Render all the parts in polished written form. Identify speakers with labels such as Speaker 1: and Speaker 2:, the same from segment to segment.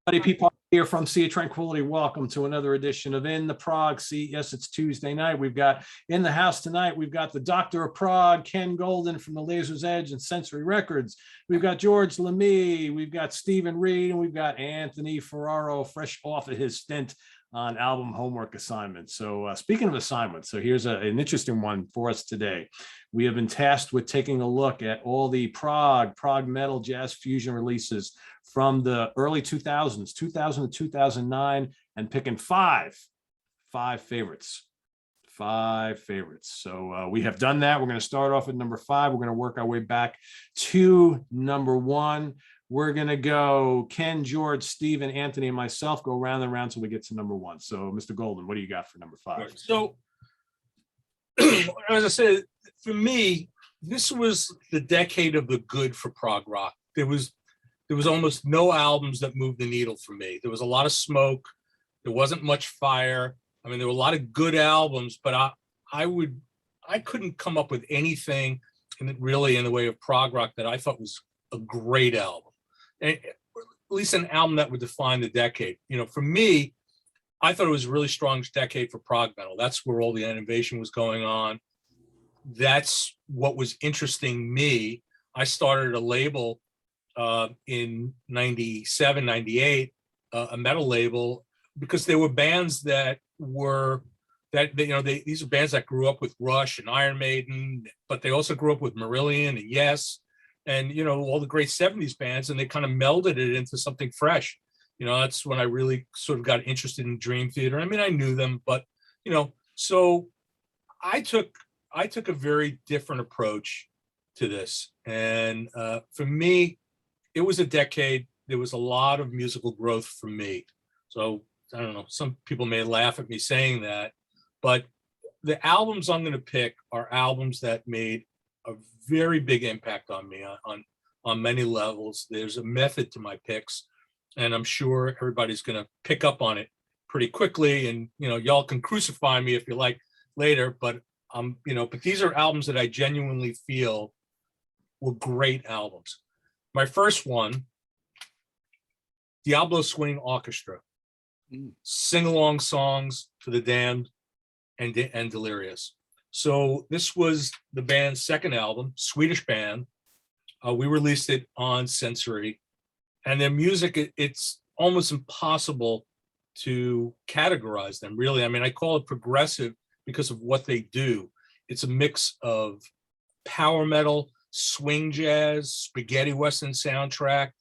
Speaker 1: Hey, people here from Sea of Tranquility. Welcome to another edition of In the Prog Seat. Yes, it's Tuesday night. We've got in the house tonight, we've got the Doctor of Prog, Ken Golden from the Laser's Edge and Sensory Records. We've got George Lemie, we've got Stephen Reed, and we've got Anthony Ferraro, fresh off of his stint on album homework assignments. So speaking of assignments, so here's an interesting one for us today. We have been tasked with taking a look at all the prog metal, jazz fusion releases from the early 2000s, 2000 to 2009, and picking five favorites. So we have done that. We're going to start off at number 5. We're going to work our way back to number 1. We're going to go Ken, George, Steve, and Anthony, and myself go round and round until we get to number 1. So, Mr. Golden, what do you got for number 5?
Speaker 2: So, as I said, for me, this was the decade of the good for prog rock. There was almost no albums that moved the needle for me. There was a lot of smoke. There wasn't much fire. I mean, there were a lot of good albums, but I couldn't come up with anything in the way of prog rock that I thought was a great album. And at least an album that would define the decade. You know, for me, I thought it was a really strong decade for prog metal. That's where all the innovation was going on. That's what was interesting me. I started a label in 97, 98, a metal label, because there were bands these are bands that grew up with Rush and Iron Maiden, but they also grew up with Marillion and Yes, and, you know, all the great 70s bands, and they kind of melded it into something fresh. You know, that's when I really sort of got interested in Dream Theater. I mean, I knew them, but, you know, so I took a very different approach to this. And for me, it was a decade. There was a lot of musical growth for me. So I don't know, some people may laugh at me saying that, but the albums I'm going to pick are albums that made a very big impact on me on many levels. There's a method to my picks, and I'm sure everybody's going to pick up on it pretty quickly. And, you know, y'all can crucify me if you like later, but but these are albums that I genuinely feel were great albums. My first one, Diablo Swing Orchestra, sing-along songs for the Damned and Delirious. So this was the band's second album, Swedish band. We released it on Sensory, and their music, it's almost impossible to categorize them, really. I mean, I call it progressive because of what they do. It's a mix of power metal, swing jazz, spaghetti western soundtrack.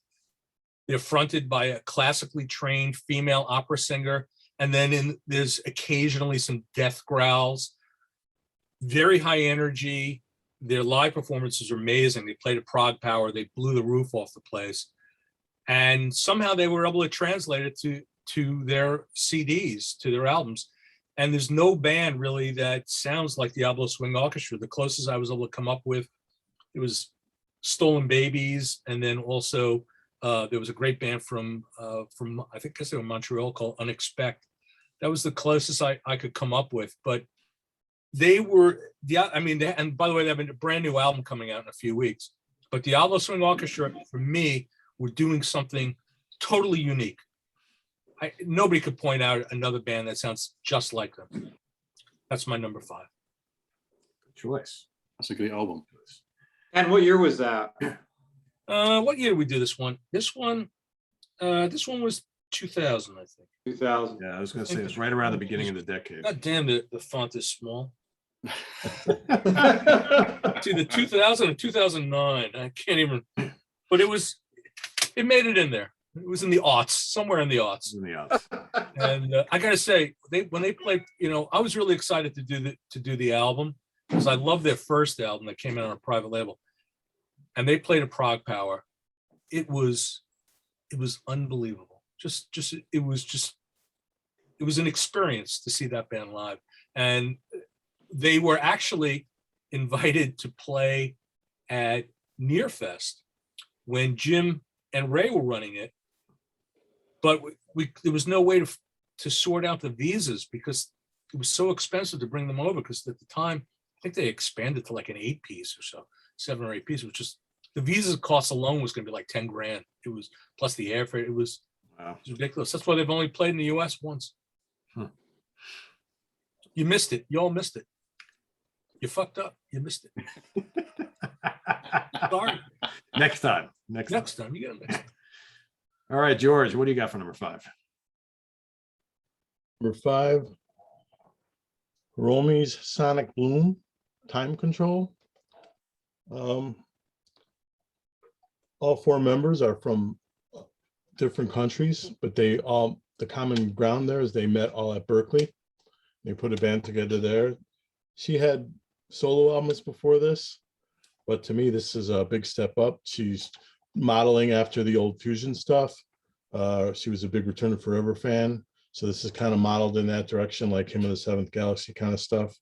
Speaker 2: They're fronted by a classically trained female opera singer, and then there's occasionally some death growls. Very high energy. Their live performances are amazing. They played at Prague Power. They blew the roof off the place, and somehow they were able to translate it to their CDs, to their albums. And there's no band really that sounds like Diablo Swing Orchestra. The closest I was able to come up with, it was Stolen Babies, and then also there was a great band from I think they were Montreal called Unexpect. That was the closest I could come up with. But they were, and by the way, they have a brand new album coming out in a few weeks. But Diablo Swing Orchestra, for me, were doing something totally unique. Nobody could point out another band that sounds just like them. That's my number 5.
Speaker 1: Good choice.
Speaker 3: That's a great album.
Speaker 4: And what year was that?
Speaker 2: What year did we do this one? This one was 2000, I think.
Speaker 4: 2000.
Speaker 1: Yeah, I was going to say it's right around the beginning of the decade.
Speaker 2: God damn, the font is small. It's either 2000 or 2009. I can't even. But it made it in there. It was in the aughts, somewhere in the aughts. And I gotta say, when they played, you know, I was really excited to do the album, because I love their first album that came out on a private label, and they played at Prague Power. It was unbelievable. It was an experience to see that band live, and they were actually invited to play at Nearfest when Jim and Ray were running it. But there was no way to sort out the visas, because it was so expensive to bring them over, because at the time, I think they expanded to like an 8-piece or so, 7 or 8 piece, which is the visa cost alone was going to be like 10 grand. It was plus the airfare. It was
Speaker 1: Wow.
Speaker 2: ridiculous. That's why they've only played in the US once. You missed it. You all missed it. You fucked up. You missed it. Sorry.
Speaker 1: Next time.
Speaker 2: Next time you get it next time.
Speaker 1: All right, George, what do you got for number 5?
Speaker 3: Number 5, Romy's Sonic Bloom, Time Control. All 4 members are from different countries, but the common ground there is they met all at Berkeley. They put a band together there. She had solo albums before this, but to me, this is a big step up. She's modeling after the old Fusion stuff. She was a big Return to Forever fan. So this is kind of modeled in that direction, like Hymn of the Seventh Galaxy kind of stuff.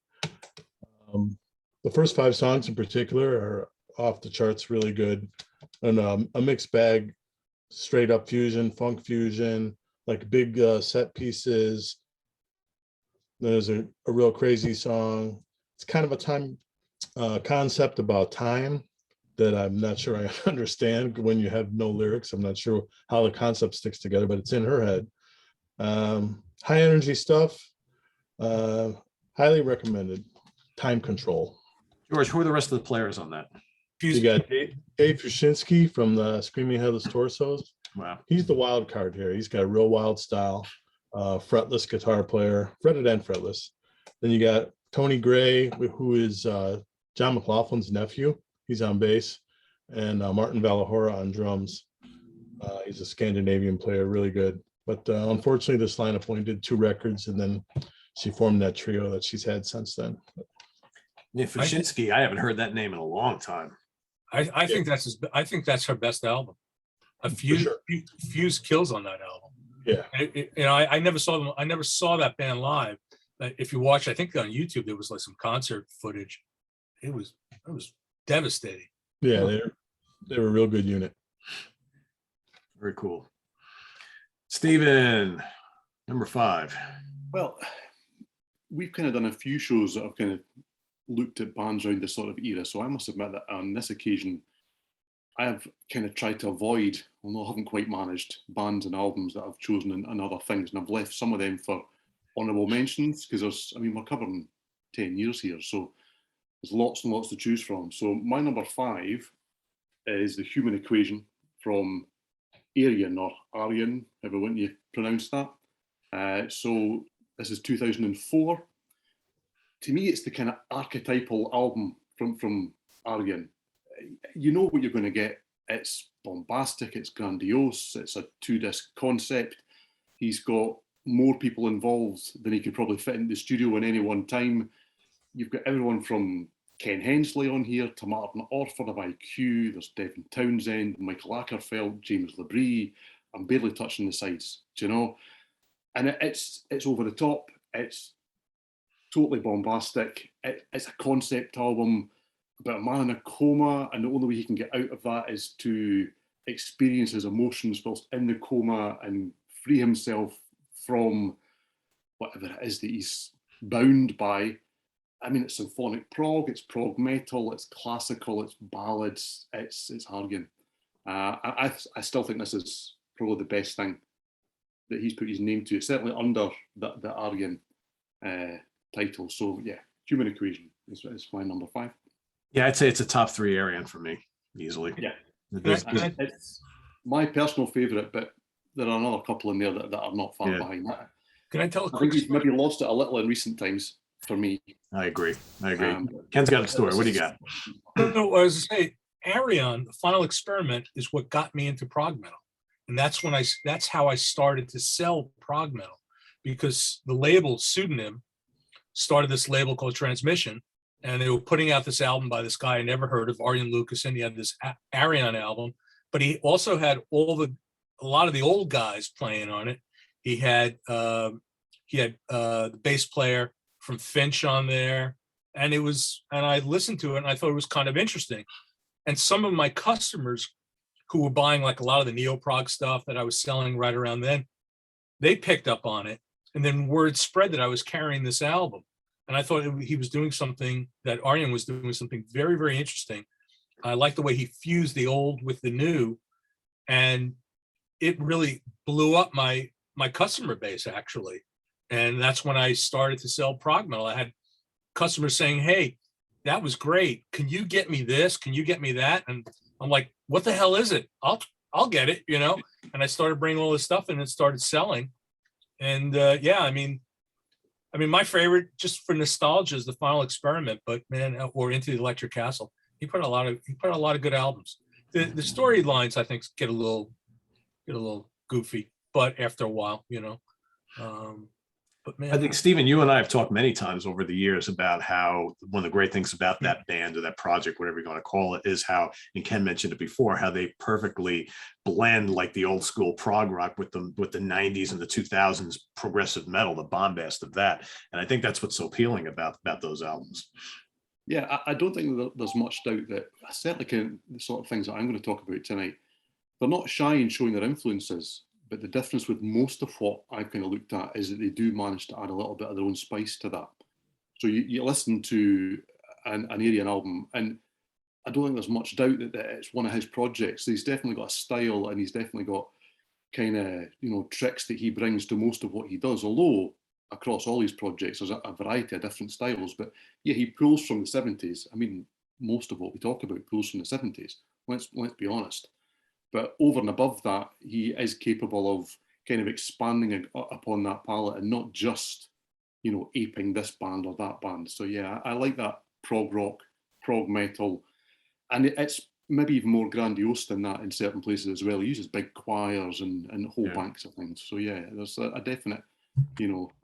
Speaker 3: The first 5 songs in particular are off the charts, really good. And a mixed bag, straight up fusion, funk fusion, like big set pieces. There's a real crazy song. It's kind of a time concept about time that I'm not sure I understand when you have no lyrics. I'm not sure how the concept sticks together, but it's in her head. High energy stuff. Highly recommended. Time Control.
Speaker 1: George, who are the rest of the players on that?
Speaker 3: You got Dave Fushinsky from the Screaming Headless Torsos.
Speaker 1: Wow.
Speaker 3: He's the wild card here. He's got a real wild style. Fretless guitar player, fretted and fretless. Then you got Tony Gray, who is John McLaughlin's nephew. He's on bass, and Martin Valahora on drums. He's a Scandinavian player, really good. But unfortunately, this lineup only did 2 records, and then she formed that trio that she's had since then.
Speaker 1: Yeah, Fushinsky, I haven't heard that name in a long time.
Speaker 2: I think that's her best album. Fuse kills on that album.
Speaker 3: Yeah.
Speaker 2: I never saw them. I never saw that band live. If you watch, I think on YouTube there was like some concert footage. It was devastating.
Speaker 3: Yeah, they were a real good unit.
Speaker 1: Very cool. Steven, number 5.
Speaker 5: Well, we've kind of done a few shows that have kind of looked at bands around this sort of era. So I must admit that on this occasion, I have kind of tried to avoid, although I haven't quite managed, bands and albums that I've chosen and other things. And I've left some of them for honourable mentions because we're covering 10 years here. So there's lots and lots to choose from. So my number 5 is The Human Equation from Aryan, or Aryan, however you pronounce that. So this is 2004. To me, it's the kind of archetypal album from Aryan. You know what you're going to get. It's bombastic, it's grandiose, it's a 2-disc concept. He's got more people involved than he could probably fit in the studio in any one time. You've got everyone from Ken Hensley on here to Martin Orford of IQ. There's Devin Townsend, Michael Ackerfeld, James Labrie. I'm barely touching the sides, do you know? And it's over the top. It's totally bombastic. It's a concept album about a man in a coma, and the only way he can get out of that is to experience his emotions whilst in the coma and free himself from whatever it is that he's bound by. I mean, it's symphonic prog, it's prog metal, it's classical, it's ballads, it's Aryan. I still think this is probably the best thing that he's put his name to, certainly under the Aryan title. So yeah, Human Equation is my number 5.
Speaker 1: Yeah, I'd say it's a top 3 Aryan for me, easily.
Speaker 5: Yeah.
Speaker 1: It's
Speaker 5: my personal favourite, but there are another couple in there that are not far behind that.
Speaker 2: Can I tell a
Speaker 5: I
Speaker 2: quick
Speaker 5: think he's
Speaker 2: story?
Speaker 5: maybe lost it a little in recent times for me.
Speaker 1: I agree. Ken's got a story. What do you got?
Speaker 2: No, I was going to say, Arion, the Final Experiment, is what got me into Prog-Metal. And that's how I started to sell Prog-Metal, because the label Pseudonym started this label called Transmission, and they were putting out this album by this guy I never heard of, Arjen Lucas, and he had this Arion album, but he also had a lot of the old guys playing on it. He had the bass player from Finch on there, and I listened to it and I thought it was kind of interesting. And some of my customers who were buying like a lot of the neo-prog stuff that I was selling right around then, they picked up on it, and then word spread that I was carrying this album. And I thought he was doing something, that Arjen was doing something very, very interesting. I like the way he fused the old with the new, and it really blew up my customer base actually. And that's when I started to sell Prog-Metal. I had customers saying, "Hey, that was great. Can you get me this? Can you get me that?" And I'm like, "What the hell is it? I'll get it," you know. And I started bringing all this stuff in and started selling. And yeah, I mean, my favorite, just for nostalgia, is the Final Experiment. But man, or Into the Electric Castle. He put a lot of good albums. The storylines, I think, get a little goofy, but after a while, you know. But man,
Speaker 1: I think, Stephen, you and I have talked many times over the years about how one of the great things about that band or that project, whatever you're going to call it, is how, and Ken mentioned it before, how they perfectly blend like the old school prog rock with the 90s and the 2000s progressive metal, the bombast of that. And I think that's what's so appealing about those albums.
Speaker 5: Yeah, I don't think that there's much doubt that certainly the sort of things that I'm going to talk about tonight, they're not shy in showing their influences. But the difference with most of what I've kind of looked at is that they do manage to add a little bit of their own spice to that. So you listen to an Arian album, and I don't think there's much doubt that it's one of his projects. He's definitely got a style, and he's definitely got kind of, tricks that he brings to most of what he does. Although across all his projects, there's a variety of different styles. But yeah, he pulls from the 70s. I mean, most of what we talk about pulls from the 70s. Let's be honest. But over and above that, he is capable of kind of expanding upon that palette and not just, aping this band or that band. So yeah, I like that prog rock, prog metal, and it's maybe even more grandiose than that in certain places as well. He uses big choirs and whole banks of things. So yeah, there's a definite,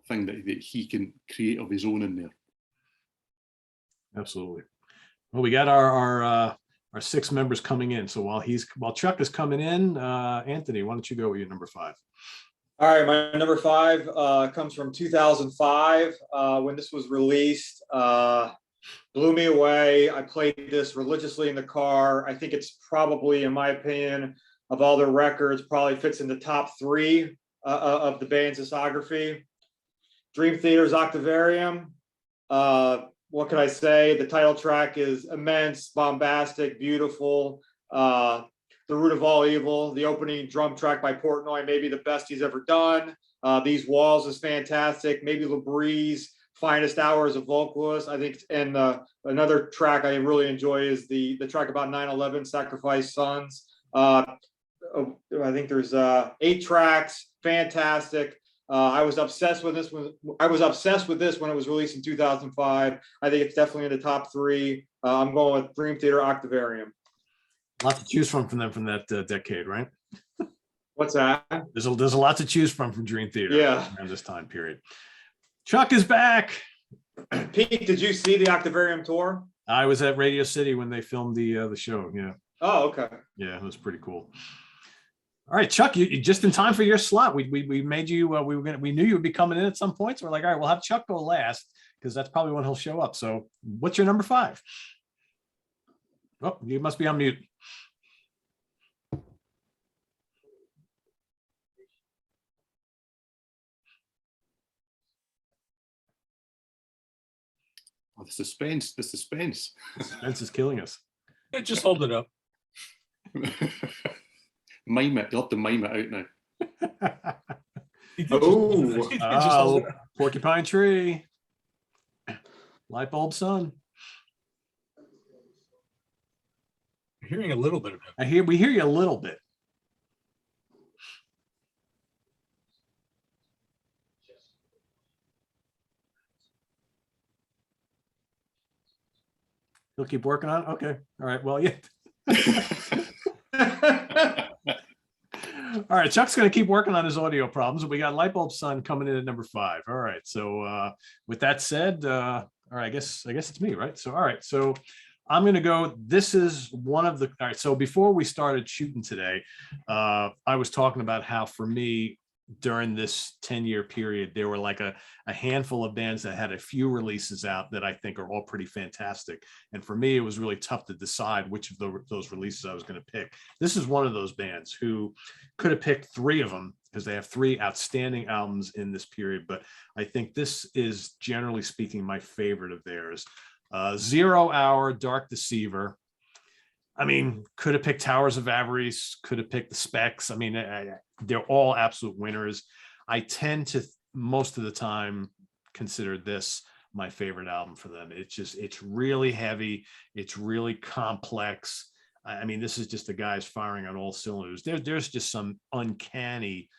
Speaker 5: thing that he can create of his own in there.
Speaker 1: Absolutely. Well, we got our 6 members coming in. So while Chuck is coming in, Anthony, why don't you go with your number 5?
Speaker 4: All right, my number 5 comes from 2005 when this was released. Blew me away. I played this religiously in the car. I think it's probably, in my opinion, of all their records, probably fits in the top 3 of the band's discography. Dream Theater's Octavarium. What can I say? The title track is immense, bombastic, beautiful. The Root of All Evil, the opening drum track by Portnoy, maybe the best he's ever done. These Walls is fantastic. Maybe LaBrie's finest hour as a vocalist, I think. And another track I really enjoy is the track about 9/11, Sacrifice Sons. I think there's 8 tracks, fantastic. I was obsessed with this when it was released in 2005. I think it's definitely in the top 3. I'm going with Dream Theater Octavarium.
Speaker 1: Lots to choose from them from that decade, right?
Speaker 4: What's that?
Speaker 1: There's a lot to choose from Dream Theater.
Speaker 4: Yeah.
Speaker 1: Around this time period. Chuck is back.
Speaker 4: Pete, did you see the Octavarium tour?
Speaker 1: I was at Radio City when they filmed the show. Yeah.
Speaker 4: Oh, okay.
Speaker 1: Yeah, it was pretty cool. All right, Chuck, you just in time for your slot. We made you. We knew you would be coming in at some point. So we're like, all right, we'll have Chuck go last because that's probably when he'll show up. So, what's your number 5? Oh, you must be on mute.
Speaker 5: Oh, the suspense.
Speaker 1: Suspense is killing us.
Speaker 2: yeah, just hold it up.
Speaker 5: Mime it. You'll have to mime it out now.
Speaker 1: Oh, Porcupine Tree. Light Bulb Sun.
Speaker 2: I'm hearing a little bit of him.
Speaker 1: We hear you a little bit. You'll keep working on it? Okay. All right. Well, yeah. All right. Chuck's going to keep working on his audio problems. We got Light Bulb Sun coming in at number 5. All right. So with that said, all right, I guess it's me, right? So, all right. So I'm going to go. This is one of the. All right. So before we started shooting today, I was talking about how for me, during this 10-year period, there were like a handful of bands that had a few releases out that I think are all pretty fantastic. And for me, it was really tough to decide which of those releases I was going to pick. This is one of those bands who could have picked 3 of them because they have 3 outstanding albums in this period. But I think this is, generally speaking, my favorite of theirs. 0 Hour, Dark Deceiver. I mean, could have picked Towers of Avarice, could have picked the Specs. I mean, they're all absolute winners. I tend to most of the time consider this my favorite album for them. It's really heavy. It's really complex. I mean, this is just the guys firing on all cylinders. There's just some uncanny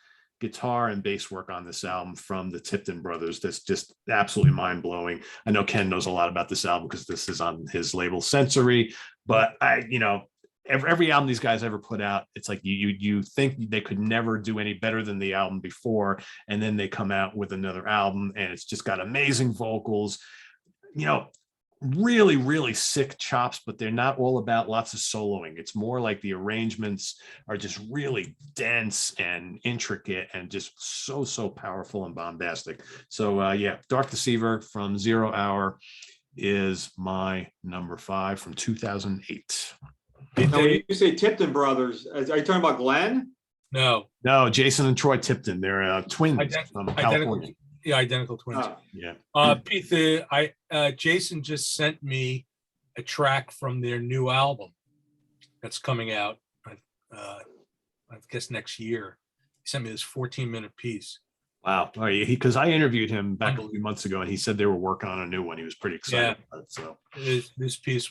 Speaker 1: guitar and bass work on this album from the Tipton brothers that's just absolutely mind-blowing. I know Ken knows a lot about this album because this is on his label Sensory, but every album these guys ever put out, it's like you think they could never do any better than the album before, and then they come out with another album and it's just got amazing vocals, really, really sick chops, but they're not all about lots of soloing. It's more like the arrangements are just really dense and intricate and just so powerful and bombastic. So yeah, Dark Deceiver from 0 Hour is my number 5 from 2008.
Speaker 4: Now, when you say Tipton brothers, are you talking about Glenn?
Speaker 2: No,
Speaker 1: Jason and Troy Tipton. They're twins from California.
Speaker 2: Identical twins.
Speaker 4: Oh.
Speaker 1: Yeah.
Speaker 2: Pete, Jason just sent me a track from their new album that's coming out, I guess next year. He sent me this 14-minute piece.
Speaker 1: Wow. Oh, yeah, because I interviewed him back a few months ago and he said they were working on a new one. He was pretty excited about it. So
Speaker 2: this piece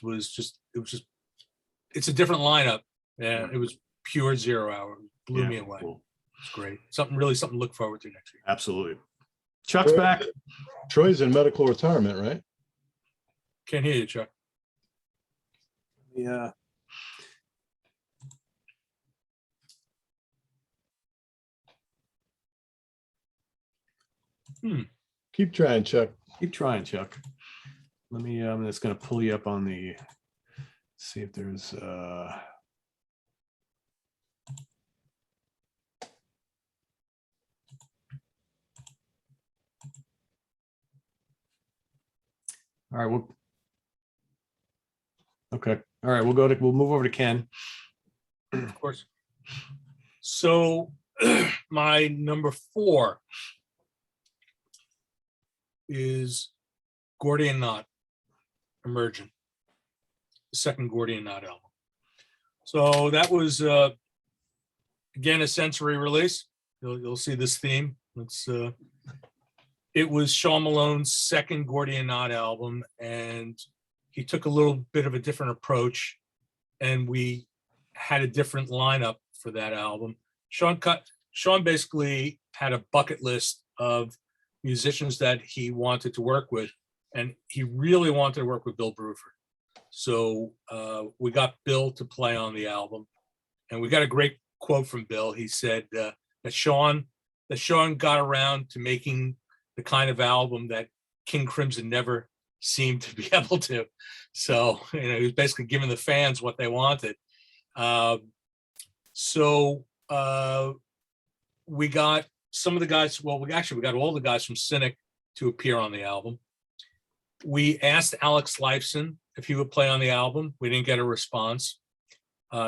Speaker 2: it's a different lineup. Yeah, it was pure 0 Hour. Blew me away.
Speaker 1: Cool.
Speaker 2: It's great. Something to look forward to next year.
Speaker 1: Absolutely. Chuck's back.
Speaker 3: Troy's in medical retirement, right?
Speaker 2: Can't hear you, Chuck.
Speaker 1: Yeah.
Speaker 3: Keep trying, Chuck.
Speaker 1: Keep trying, Chuck. Let me, I'm just going to pull you up on the, see if there's, all right, okay. All right, we'll move over to Ken.
Speaker 2: Of course. So my number 4 is Gordian Knot, Emergent, the second Gordian Knot album. So that was again a Sensory release. You'll see this theme. It was Sean Malone's second Gordian Knot album, and he took a little bit of a different approach, and we had a different lineup for that album. Sean basically had a bucket list of musicians that he wanted to work with, and he really wanted to work with Bill Bruford. So we got Bill to play on the album, and we got a great quote from Bill. He said that Sean got around to making the kind of album that King Crimson never seemed to be able to. So, he was basically giving the fans what they wanted. We got some of the guys, we got all the guys from Cynic to appear on the album. We asked Alex Lifeson if he would play on the album. We didn't get a response.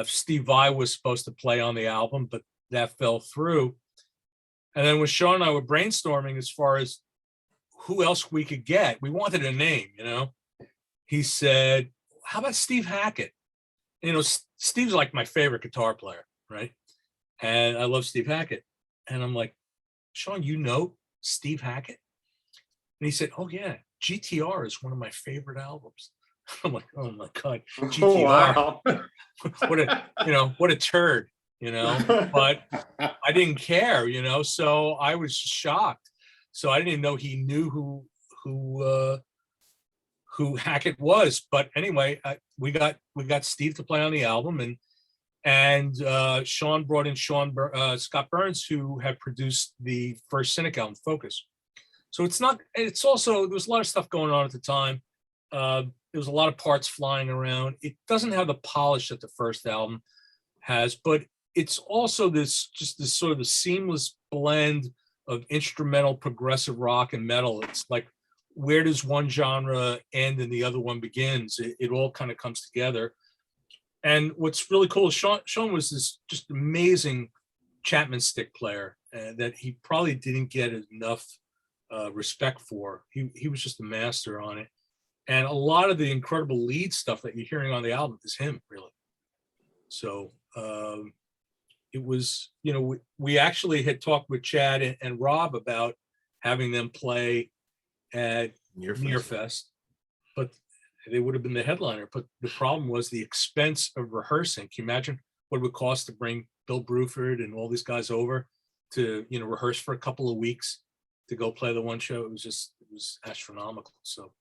Speaker 2: Steve Vai was supposed to play on the album, but that fell through. And then when Sean and I were brainstorming as far as who else we could get, we wanted a name, He said, how about Steve Hackett? Steve's like my favorite guitar player, right? And I love Steve Hackett. And I'm like, Sean, Steve Hackett? And he said, oh yeah, GTR is one of my favorite albums. I'm like, oh my God, GTR.
Speaker 4: Oh, wow.
Speaker 2: What a turd, but I didn't care, so I was shocked. So I didn't even know he knew who Hackett was. But anyway, we got Steve to play on the album, and Sean brought in Scott Burns, who had produced the first Cynic album, Focus. So it's also, there was a lot of stuff going on at the time. There was a lot of parts flying around. It doesn't have the polish that the first album has, but it's also this sort of a seamless blend of instrumental progressive rock and metal. It's like, where does one genre end and the other one begins? It all kind of comes together. And what's really cool is Sean was this just amazing Chapman stick player that he probably didn't get enough respect for. He was just a master on it. And a lot of the incredible lead stuff that you're hearing on the album is him, really. So it was, we actually had talked with Chad and Rob about having them play at Nearfest, but they would have been the headliner. But the problem was the expense of rehearsing. Can you imagine what it would cost to bring Bill Bruford and all these guys over to, rehearse for a couple of weeks to go play the one show? It was astronomical. So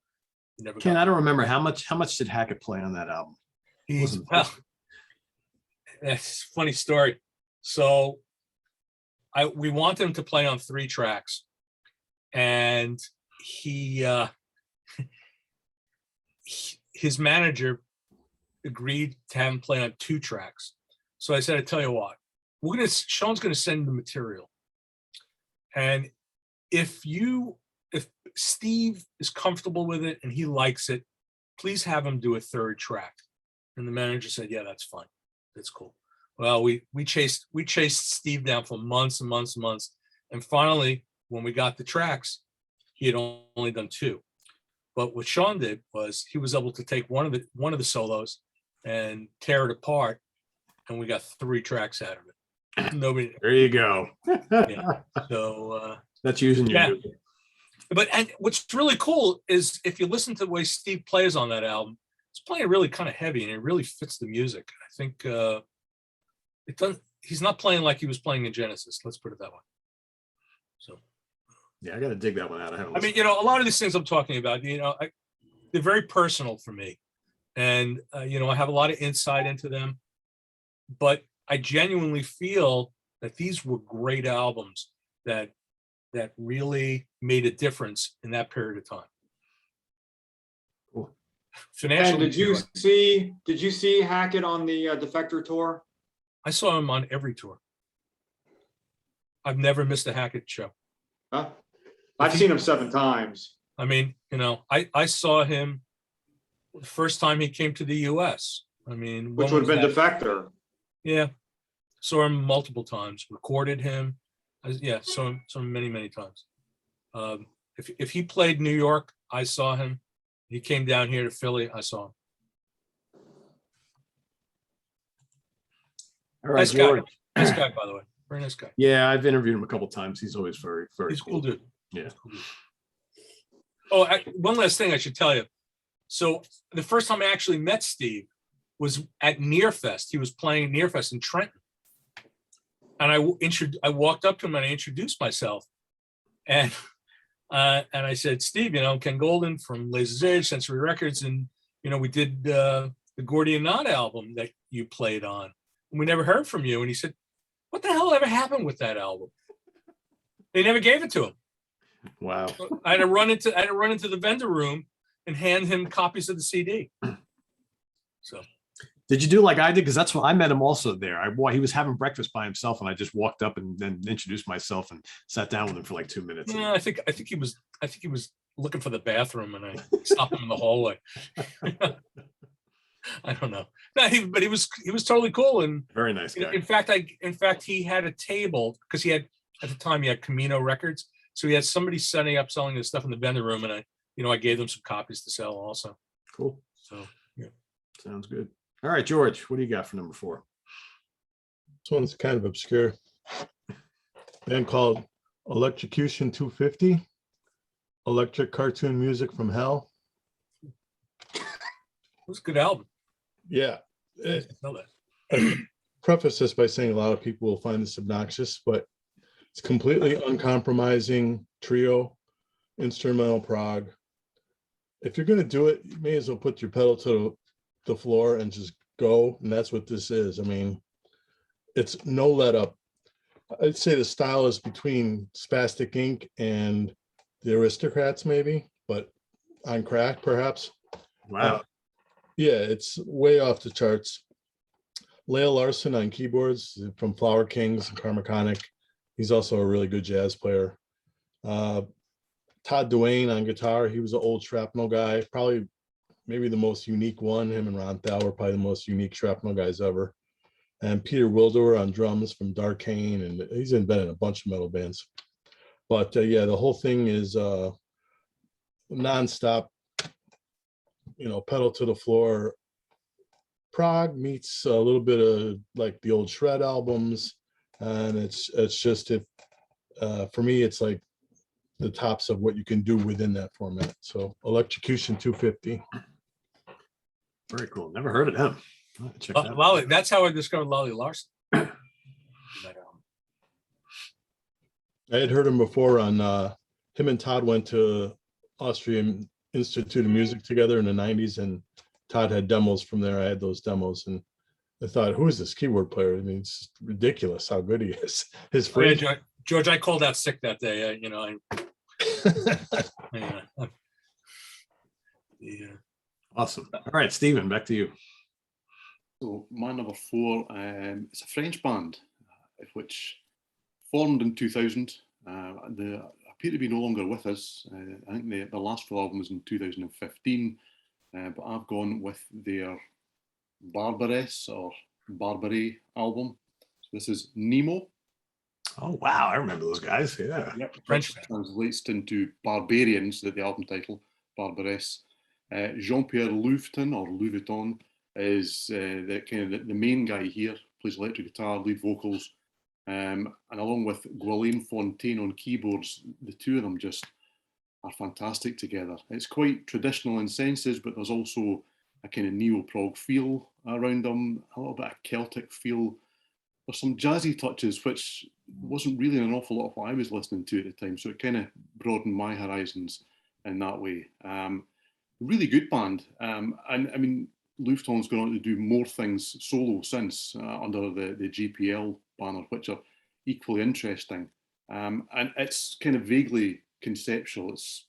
Speaker 2: never.
Speaker 1: Ken, I don't remember how much did Hackett play on that album?
Speaker 2: That's a funny story. So we want him to play on 3 tracks, and his manager agreed to have him play on 2 tracks. So I said, I tell you what, Sean's gonna send the material, and if Steve is comfortable with it and he likes it, please have him do a 3rd track. And the manager said, yeah, that's fine. That's cool. Well, we chased Steve down for months and months and months. And finally, when we got the tracks, he had only done 2. But what Sean did was he was able to take one of the solos and tear it apart, and we got 3 tracks out of it. Nobody.
Speaker 1: There you go.
Speaker 2: Yeah. So
Speaker 1: that's using your.
Speaker 2: Yeah. And what's really cool is if you listen to the way Steve plays on that album, it's playing really kind of heavy, and it really fits the music. I think it doesn't. He's not playing like he was playing in Genesis. Let's put it that way. So,
Speaker 1: yeah, I got to dig that one out.
Speaker 2: I mean, a lot of these things I'm talking about, they're very personal for me, and I have a lot of insight into them. But I genuinely feel that these were great albums that really made a difference in that period of time.
Speaker 1: Cool.
Speaker 4: And did you see Hackett on the Defector tour?
Speaker 2: I saw him on every tour. I've never missed a Hackett show.
Speaker 4: Huh? I've seen him 7 times.
Speaker 2: I mean, I saw him the first time he came to the US. I mean,
Speaker 4: Which would have been Defector.
Speaker 2: Yeah. Saw him multiple times, recorded him. Saw him many, many times. If he played New York, I saw him. He came down here to Philly, I saw him.
Speaker 1: All right,
Speaker 2: Nice
Speaker 1: George.
Speaker 2: guy. Nice guy, by the way. Very nice guy.
Speaker 1: Yeah, I've interviewed him a couple times. He's always very, very
Speaker 2: He's a cool dude.
Speaker 1: Yeah.
Speaker 2: Cool dude. Oh, one last thing I should tell you. So the first time I actually met Steve was at Nearfest. He was playing Nearfest in Trenton. And I walked up to him and I introduced myself. And I said, Steve, Ken Golden from Laser's Edge, Sensory Records. And, we did the Gordian Knot album that you played on. And we never heard from you. And he said, what the hell ever happened with that album? They never gave it to him.
Speaker 1: Wow.
Speaker 2: I had to run into the vendor room and hand him copies of the CD. So.
Speaker 1: Did you do like I did? Because that's when I met him also there. He was having breakfast by himself, and I just walked up and then introduced myself and sat down with him for like 2 minutes.
Speaker 2: Yeah, I think he was looking for the bathroom, and I stopped him in the hallway. I don't know. No, but he was totally cool and
Speaker 1: very nice guy.
Speaker 2: In fact, he had a table because at the time he had Camino Records, so he had somebody setting up selling his stuff in the vendor room, and I gave them some copies to sell also.
Speaker 1: Cool.
Speaker 2: So yeah,
Speaker 1: sounds good. All right, George, what do you got for number 4?
Speaker 3: This one's kind of obscure. Band called Electrocution 250, Electric Cartoon Music from Hell.
Speaker 2: It was a good album.
Speaker 3: Yeah.
Speaker 2: I know that.
Speaker 3: I preface this by saying a lot of people will find this obnoxious, but it's completely uncompromising trio, instrumental prog. If you're going to do it, you may as well put your pedal to the floor and just go. And that's what this is. I mean, it's no let up. I'd say the style is between Spastic Inc. and the Aristocrats, maybe, but on crack, perhaps.
Speaker 1: Wow.
Speaker 3: Yeah, it's way off the charts. Lael Larson on keyboards from Flower Kings and Karmakonic. He's also a really good jazz player. Todd Duane on guitar. He was an old Shrapnel guy, probably maybe the most unique one. Him and Ron Thal were probably the most unique Shrapnel guys ever. And Peter Wildower on drums from Darkane, and he's been in a bunch of metal bands. But yeah, the whole thing is nonstop, pedal to the floor prog meets a little bit of like the old shred albums, and it's just for me, it's like the tops of what you can do within that format. So Electrocution 250.
Speaker 1: Very cool. Never heard of him. I'll have to check that out.
Speaker 2: Lolly, that's how I discovered Lolly Larson.
Speaker 3: I had heard him before on him and Todd went to Austrian Institute of Music together in the 90s, and Todd had demos from there. I had those demos, and I thought, who is this keyboard player? I mean, it's ridiculous how good he is. His
Speaker 2: Oh, yeah,
Speaker 3: phrase.
Speaker 2: George, I called out sick that day. Yeah.
Speaker 1: Awesome. All right, Stephen, back to you.
Speaker 5: So my number 4, it's a French band, which formed in 2000. They appear to be no longer with us. I think the last full album was in 2015, but I've gone with their Barbaresse or Barbary album. So this is Nemo.
Speaker 1: Oh, wow. I remember those guys. Yeah.
Speaker 5: Yep.
Speaker 2: French
Speaker 5: Which translates into Barbarians, the album title, Barbaresse. Jean-Pierre Louveton or Louveton is the main guy here, plays electric guitar, lead vocals, and along with Ghislaine Fontaine on keyboards, the two of them just are fantastic together. It's quite traditional in senses, but there's also a kind of neo-prog feel around them, a little bit of Celtic feel. There's some jazzy touches, which wasn't really an awful lot of what I was listening to at the time, so it kind of broadened my horizons in that way. Really good band, and I mean, Louveton's gone on to do more things solo since under the GPL banner, which are equally interesting. And it's kind of vaguely conceptual. It's,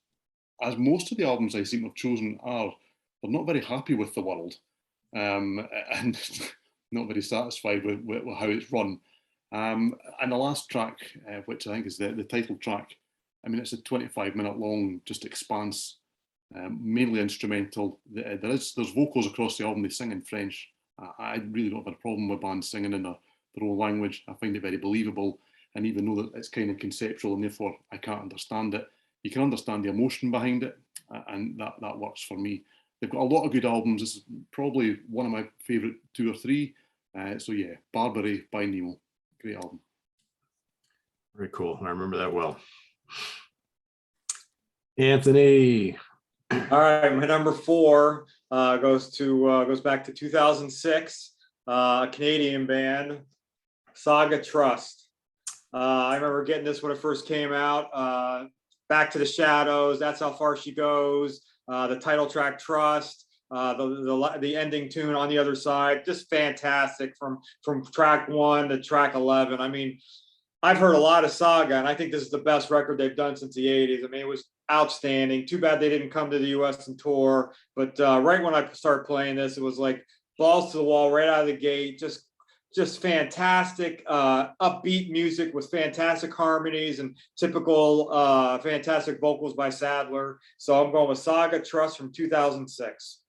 Speaker 5: as most of the albums I seem to have chosen are, they're not very happy with the world, and not very satisfied with how it's run. And the last track, which I think is the title track, I mean, it's a 25-minute long just expanse, mainly instrumental. There's vocals across the album. They sing in French. I really don't have a problem with bands singing in their own language. I find it very believable, and even though that it's kind of conceptual and therefore I can't understand it, you can understand the emotion behind it, and that works for me. They've got a lot of good albums. This is probably one of my favourite 2 or 3. So yeah, Barbary by Nemo, great album.
Speaker 1: Very cool. I remember that well. Anthony.
Speaker 4: All right, my number 4 goes back to 2006. A Canadian band, Saga Trust. I remember getting this when it first came out. Back to the Shadows, That's How Far She Goes. The title track, Trust. The ending tune, On the Other Side, just fantastic from track 1 to track 11. I mean, I've heard a lot of Saga, and I think this is the best record they've done since the 80s. I mean, it was outstanding. Too bad they didn't come to the US and tour, but right when I started playing this, it was like balls to the wall right out of the gate. Just fantastic upbeat music with fantastic harmonies and typical fantastic vocals by Sadler. So I'm going with Saga Trust from 2006.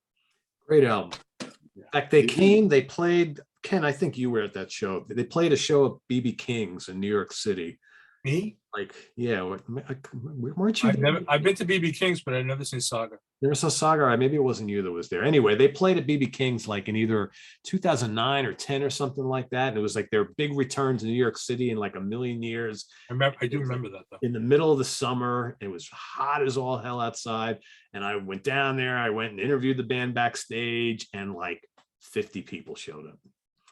Speaker 1: Great album. In fact, they played, Ken, I think you were at that show. They played a show at BB King's in New York City.
Speaker 2: Me?
Speaker 1: Like, yeah, weren't you?
Speaker 2: I've been to BB King's, but I've never seen Saga.
Speaker 1: There was a Saga, maybe it wasn't you that was there. Anyway, they played at BB King's like in either 2009 or 10 or something like that. And it was like their big return to New York City in like a million years.
Speaker 2: I do remember that though.
Speaker 1: In the middle of the summer, it was hot as all hell outside. And I went down there, I went and interviewed the band backstage, and like 50 people showed up.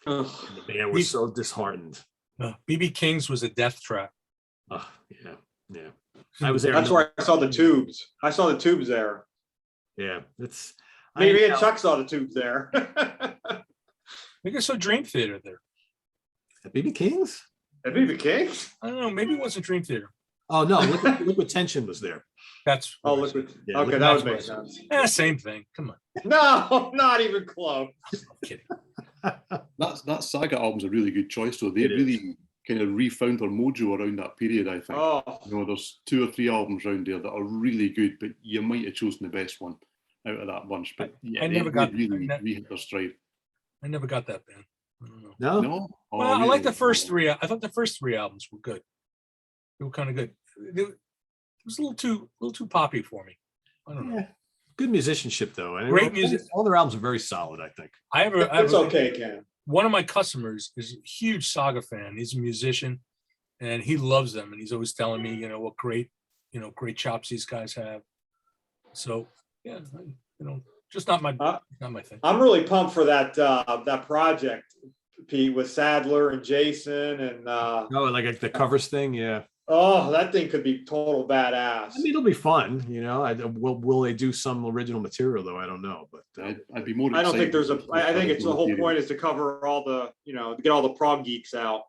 Speaker 1: And the band was so disheartened.
Speaker 2: BB King's was a death trap.
Speaker 1: Oh, yeah. I was there.
Speaker 4: That's where I saw the Tubes. I saw the Tubes there.
Speaker 1: Yeah, it's
Speaker 4: maybe and Chuck saw the Tubes there.
Speaker 2: I think I saw Dream Theater there.
Speaker 1: At BB King's?
Speaker 4: At BB King's?
Speaker 2: I don't know. Maybe it wasn't Dream Theater.
Speaker 1: Oh no, Liquid Tension was there.
Speaker 2: That's
Speaker 4: Liquid.
Speaker 1: Yeah,
Speaker 4: okay, that would make sense.
Speaker 2: Yeah, same thing. Come on.
Speaker 4: No, not even close.
Speaker 2: I'm kidding.
Speaker 5: That Saga album's a really good choice, though. They really kind of refound their mojo around that period, I think.
Speaker 4: Oh.
Speaker 5: You know, there's 2 or 3 albums around there that are really good, but you might have chosen the best one out of that bunch. But yeah,
Speaker 2: I never got
Speaker 5: really hit their stride.
Speaker 2: I never got that band. I don't know.
Speaker 1: No?
Speaker 5: Oh,
Speaker 2: Well, I
Speaker 5: really?
Speaker 2: like the first 3. I thought the first 3 albums were good. They were kind of good. It was a little too poppy for me. I don't know.
Speaker 1: Good musicianship though. And
Speaker 2: Great music.
Speaker 1: All their albums are very solid, I think.
Speaker 4: It's okay, Ken.
Speaker 2: One of my customers is a huge Saga fan. He's a musician and he loves them. And he's always telling me, what great chops these guys have. So yeah, just not my thing.
Speaker 4: I'm really pumped for that project, Pete, with Sadler and Jason and
Speaker 1: like the covers thing. Yeah.
Speaker 4: Oh, that thing could be total badass.
Speaker 1: I mean, it'll be fun, will they do some original material though? I don't know, but
Speaker 5: I'd be more.
Speaker 4: I don't think there's I think it's the whole
Speaker 5: material.
Speaker 4: point is to cover all the, to get all the prog geeks out.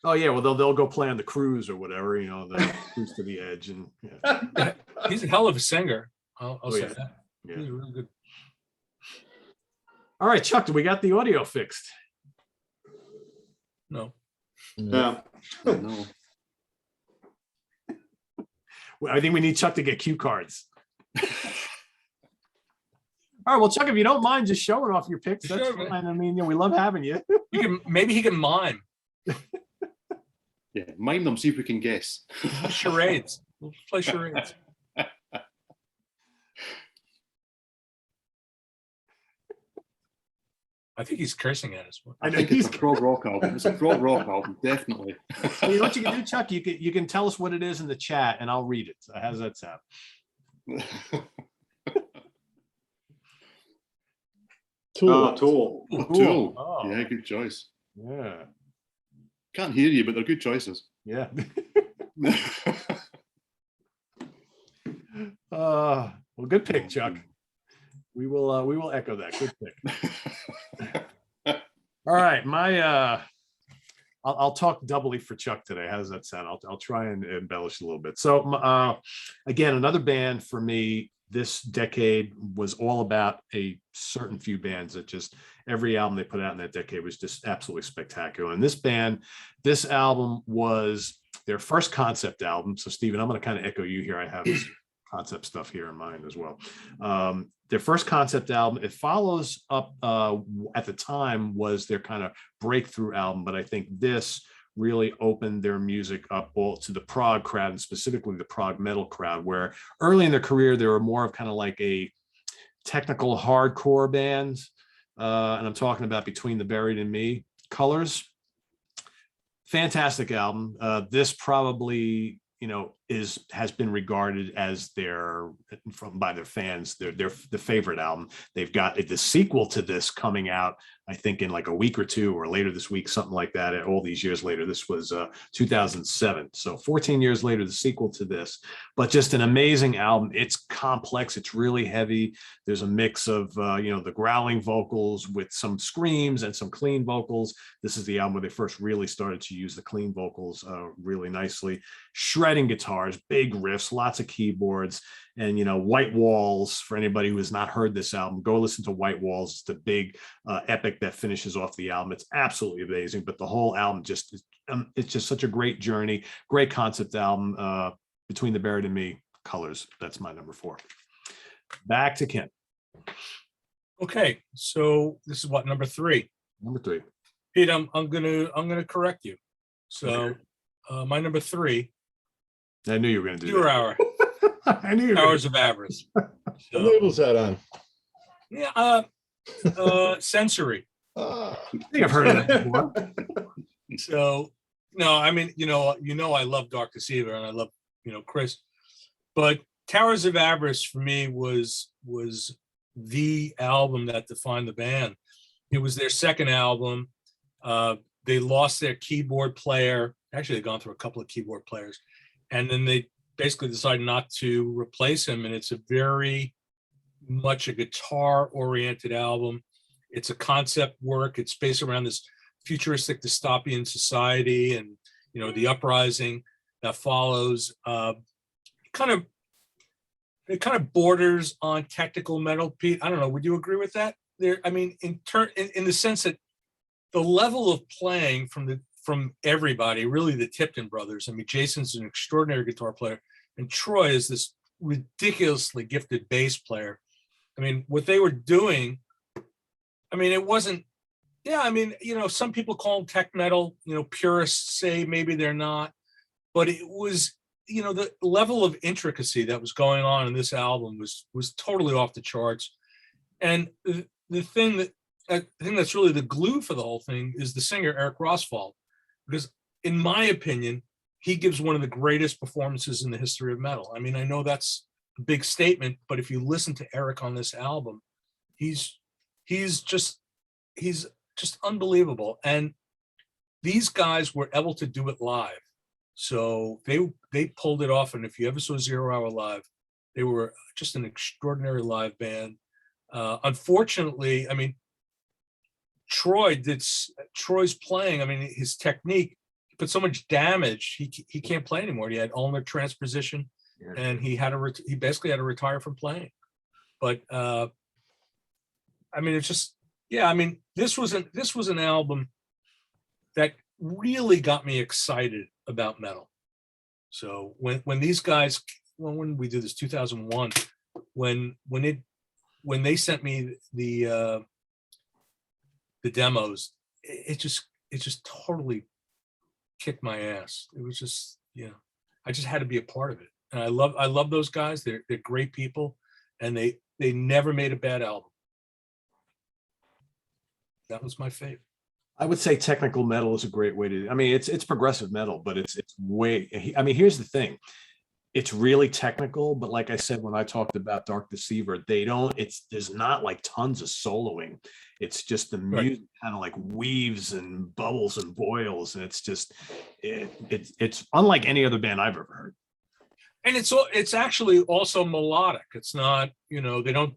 Speaker 1: oh yeah, well they'll go play on the cruise or whatever, the cruise to the edge and yeah.
Speaker 2: He's a hell of a singer. I'll say
Speaker 1: yeah.
Speaker 2: that.
Speaker 1: Yeah.
Speaker 2: He's really good.
Speaker 1: All right, Chuck, do we got the audio fixed?
Speaker 2: No.
Speaker 4: No.
Speaker 5: No.
Speaker 1: Well, I think we need Chuck to get cue cards. All right, well, Chuck, if you don't mind just showing off your picks, that's
Speaker 2: Sure, man.
Speaker 1: fine. I mean, we love having you.
Speaker 2: Maybe he can mime
Speaker 5: Yeah, mind them. See if we can guess.
Speaker 2: charades. We'll play charades. I think he's cursing at us.
Speaker 1: I know
Speaker 5: think it's
Speaker 1: he's.
Speaker 5: a prog rock album. It's a prog rock album, definitely.
Speaker 1: You know what you can do, Chuck? You can tell us what it is in the chat, and I'll read it. How does that sound?
Speaker 4: Oh, Tool.
Speaker 5: Tool.
Speaker 1: Oh.
Speaker 5: Yeah, good choice.
Speaker 1: Yeah,
Speaker 5: Can't hear you, but they're good choices.
Speaker 1: yeah. Well, good pick, Chuck. We will echo that. Good pick. All right, I'll talk doubly for Chuck today. How does that sound? I'll try and embellish a little bit. So again, another band for me this decade was all about a certain few bands that just every album they put out in that decade was just absolutely spectacular. And this album was their first concept album. So Stephen, I'm going to kind of echo you here. I have this concept stuff here in mind as well. Their first concept album, it follows up at the time was their kind of breakthrough album, but I think this really opened their music up all to the prog crowd and specifically the prog metal crowd, where early in their career, they were more of kind of like a technical hardcore band. And I'm talking about Between the Buried and Me, Colors. Fantastic album. This probably, has been regarded as by their fans, the favorite album. They've got the sequel to this coming out, I think in like a week or two or later this week, something like that. All these years later, this was 2007. So 14 years later, the sequel to this, but just an amazing album. It's complex. It's really heavy. There's a mix of, the growling vocals with some screams and some clean vocals. This is the album where they first really started to use the clean vocals really nicely. Shredding guitars, big riffs, lots of keyboards, and White Walls. For anybody who has not heard this album, go listen to White Walls. It's the big epic that finishes off the album. It's absolutely amazing, but the whole album it's just such a great journey, great concept album. Between the Buried and Me, Colors. That's my number 4. Back to Ken.
Speaker 2: Okay, so this is what, number 3.
Speaker 1: Number 3.
Speaker 2: Pete, I'm gonna correct you. So my number 3,
Speaker 1: I knew you were going to do
Speaker 2: Pure
Speaker 1: that.
Speaker 2: Hour,
Speaker 1: I knew you were
Speaker 2: Hours of Avarice.
Speaker 3: What
Speaker 2: So,
Speaker 3: label's that on?
Speaker 2: yeah, Sensory.
Speaker 3: Ah,
Speaker 1: I think I've heard of that before.
Speaker 2: So no, I mean, I love Dark Deceiver and I love, Chris, but Towers of Avarice for me was the album that defined the band. It was their second album. They lost their keyboard player. Actually, they've gone through a couple of keyboard players, and then they basically decided not to replace him. And it's a very much a guitar-oriented album. It's a concept work. It's based around this futuristic dystopian society and, the uprising that follows. It kind of borders on technical metal, Pete. I don't know. Would you agree with that? In the sense that the level of playing from everybody, really the Tipton brothers. I mean, Jason's an extraordinary guitar player, and Troy is this ridiculously gifted bass player. I mean, what they were doing, I mean, it wasn't, some people call them tech metal, purists say maybe they're not, but it was you know, the level of intricacy that was going on in this album was totally off the charts. And the thing that's really the glue for the whole thing is the singer Eric Roswald, because in my opinion, he gives one of the greatest performances in the history of metal. I mean, I know that's a big statement, but if you listen to Eric on this album, he's just unbelievable. And these guys were able to do it live. So they pulled it off. And if you ever saw 0 Hour live, they were just an extraordinary live band. Unfortunately, I mean, Troy's playing. I mean, his technique put so much damage. He can't play anymore. He had ulnar transposition, and he basically had to retire from playing. But I mean, it's just, yeah. I mean, this was an album that really got me excited about metal. So when these guys, when we did this 2001, when they sent me the demos, it just totally kicked my ass. It was just, yeah, I just had to be a part of it. And I love those guys. They're great people, and they never made a bad album. That was my favorite.
Speaker 1: I would say technical metal is a great way to, I mean, it's progressive metal, but it's way, I mean, here's the thing. It's really technical, but like I said, when I talked about Dark Deceiver, there's not like tons of soloing. It's just the music kind of like weaves and bubbles and boils. And it's just, it's unlike any other band I've ever heard.
Speaker 2: And it's actually also melodic. It's not, you know, they don't,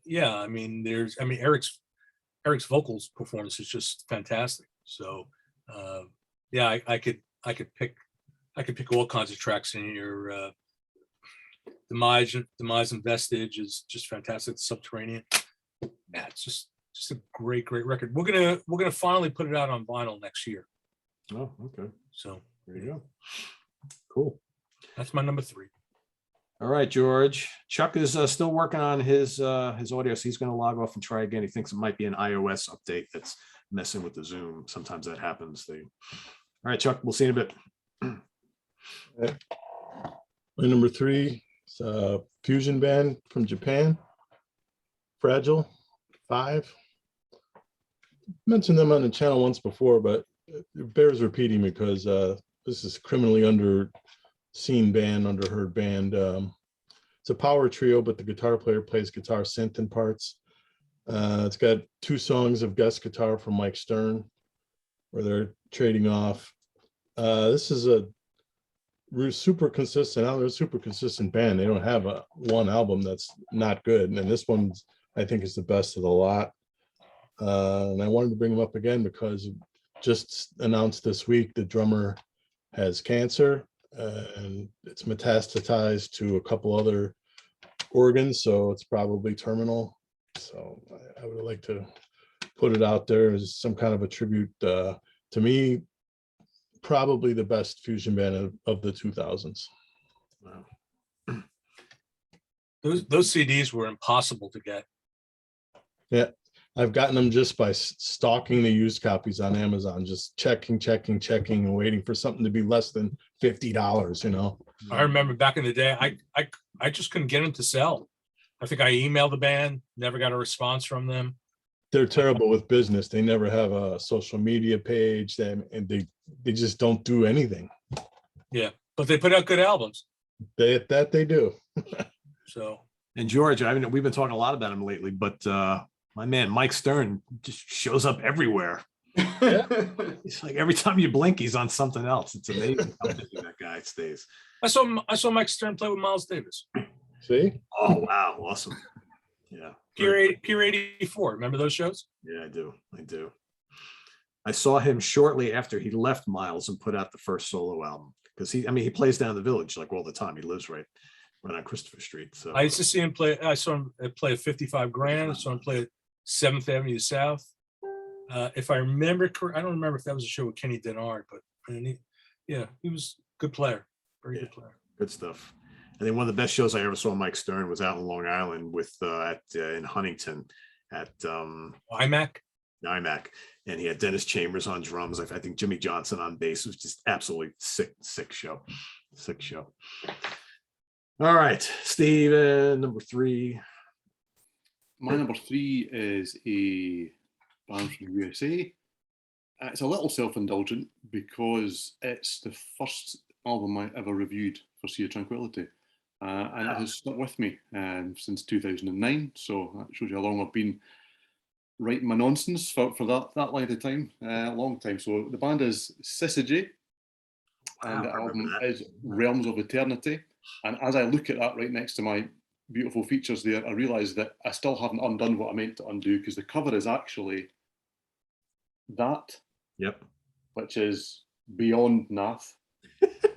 Speaker 2: yeah. I mean, Eric's vocals performance is just fantastic. So, yeah, I could pick all kinds of tracks in here. Demise and Vestige is just fantastic. Subterranean, yeah, it's just a great record. We're gonna finally put it out on vinyl next year.
Speaker 1: Oh, okay.
Speaker 2: So
Speaker 1: there you go. Cool.
Speaker 2: That's my number 3.
Speaker 1: All right, George. Chuck is still working on his audio, so he's going to log off and try again. He thinks it might be an iOS update that's messing with the Zoom. Sometimes that happens. All right, Chuck, we'll see you in a bit.
Speaker 3: My number 3 is a fusion band from Japan, Fragile 5. Mentioned them on the channel once before, but it bears repeating because this is criminally underseen band, underheard band. It's a power trio, but the guitar player plays guitar synth in parts. It's got 2 songs of guest guitar from Mike Stern, where they're trading off. This is a super consistent. They're a super consistent band. They don't have one album that's not good, and this one I think is the best of the lot. And I wanted to bring them up again because just announced this week the drummer has cancer, and it's metastasized to a couple other organs, so it's probably terminal. So I would like to put it out there as some kind of a tribute. To me, probably the best fusion band of the 2000s.
Speaker 1: Wow.
Speaker 2: Those CDs were impossible to get.
Speaker 3: Yeah, I've gotten them just by stalking the used copies on Amazon, just checking, and waiting for something to be less than $50, you know.
Speaker 2: I remember back in the day, I just couldn't get them to sell. I think I emailed the band, never got a response from them.
Speaker 3: They're terrible with business. They never have a social media page, and they just don't do anything.
Speaker 2: Yeah, but they put out good albums.
Speaker 3: They do.
Speaker 2: So.
Speaker 1: And George, I mean, we've been talking a lot about him lately, but my man Mike Stern just shows up everywhere. It's like every time you blink, he's on something else. It's amazing how busy that guy stays.
Speaker 2: I saw Mike Stern play with Miles Davis.
Speaker 3: See?
Speaker 1: Oh wow, awesome. Yeah.
Speaker 2: Pier 84. Remember those shows?
Speaker 1: Yeah, I do. I saw him shortly after he left Miles and put out the first solo album, because he plays down the Village like all the time. He lives right on Christopher Street. So
Speaker 2: I used to see him play. I saw him play at 55 Grand. I saw him play at 7th Avenue South. If I remember correct, I don't remember if that was a show with Kenny Denard, but he was a good player. Very good player.
Speaker 1: Good stuff. And then one of the best shows I ever saw Mike Stern was out in Long Island with in Huntington at
Speaker 2: IMAC,
Speaker 1: and he had Dennis Chambers on drums. I think Jimmy Johnson on bass. It was just absolutely sick show. Sick show. All right, Steven, number 3.
Speaker 5: My number 3 is a band from the USA. It's a little self-indulgent because it's the first album I ever reviewed for Sea of Tranquility. And it has stuck with me since 2009. So that shows you how long I've been writing my nonsense for that length of time, long time. So the band is Syzygy, and the album is Realms of Eternity. And as I look at that right next to my beautiful features there, I realise that I still haven't undone what I meant to undo, because the cover is actually that, which is beyond naff.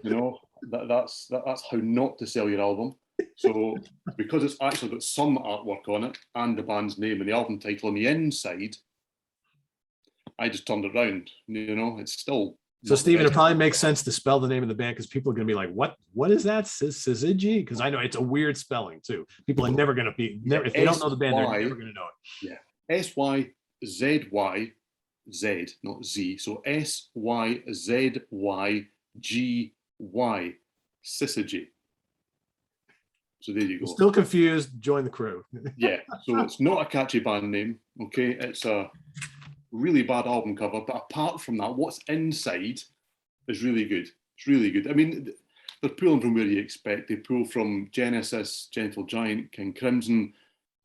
Speaker 5: You know, that's how not to sell your album. So because it's actually got some artwork on it and the band's name and the album title on the inside, I just turned it around. You know, it's still.
Speaker 1: So Stephen, it probably makes sense to spell the name of the band, because people are going to be like, what is that? Syzygy? Because I know it's a weird spelling too. People are never going to be, if they don't know the band, they're never going to know it.
Speaker 5: Yeah. S-Y-Z-Y-Z, not Z. So S-Y-Z-Y-G-Y. Syzygy. So there you go.
Speaker 1: Still confused, join the crew.
Speaker 5: Yeah, so it's not a catchy band name, okay? It's a really bad album cover, but apart from that, what's inside is really good. It's really good. I mean, they're pulling from where you expect. They pull from Genesis, Gentle Giant, King Crimson,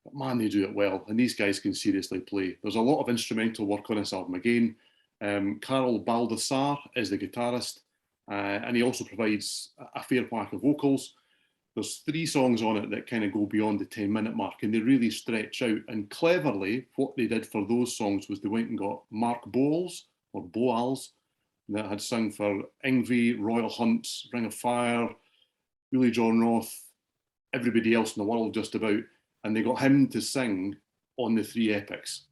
Speaker 5: but man, they do it well, and these guys can seriously play. There's a lot of instrumental work on this album again. Carol Baldassar is the guitarist, and he also provides a fair whack of vocals. There's 3 songs on it that kind of go beyond the 10-minute mark, and they really stretch out. And cleverly, what they did for those songs was they went and got Mark Boals, or Boals, that had sung for Yngwie, Royal Hunt, Ring of Fire, Willie John Roth, everybody else in the world just about, and they got him to sing on the 3 epics.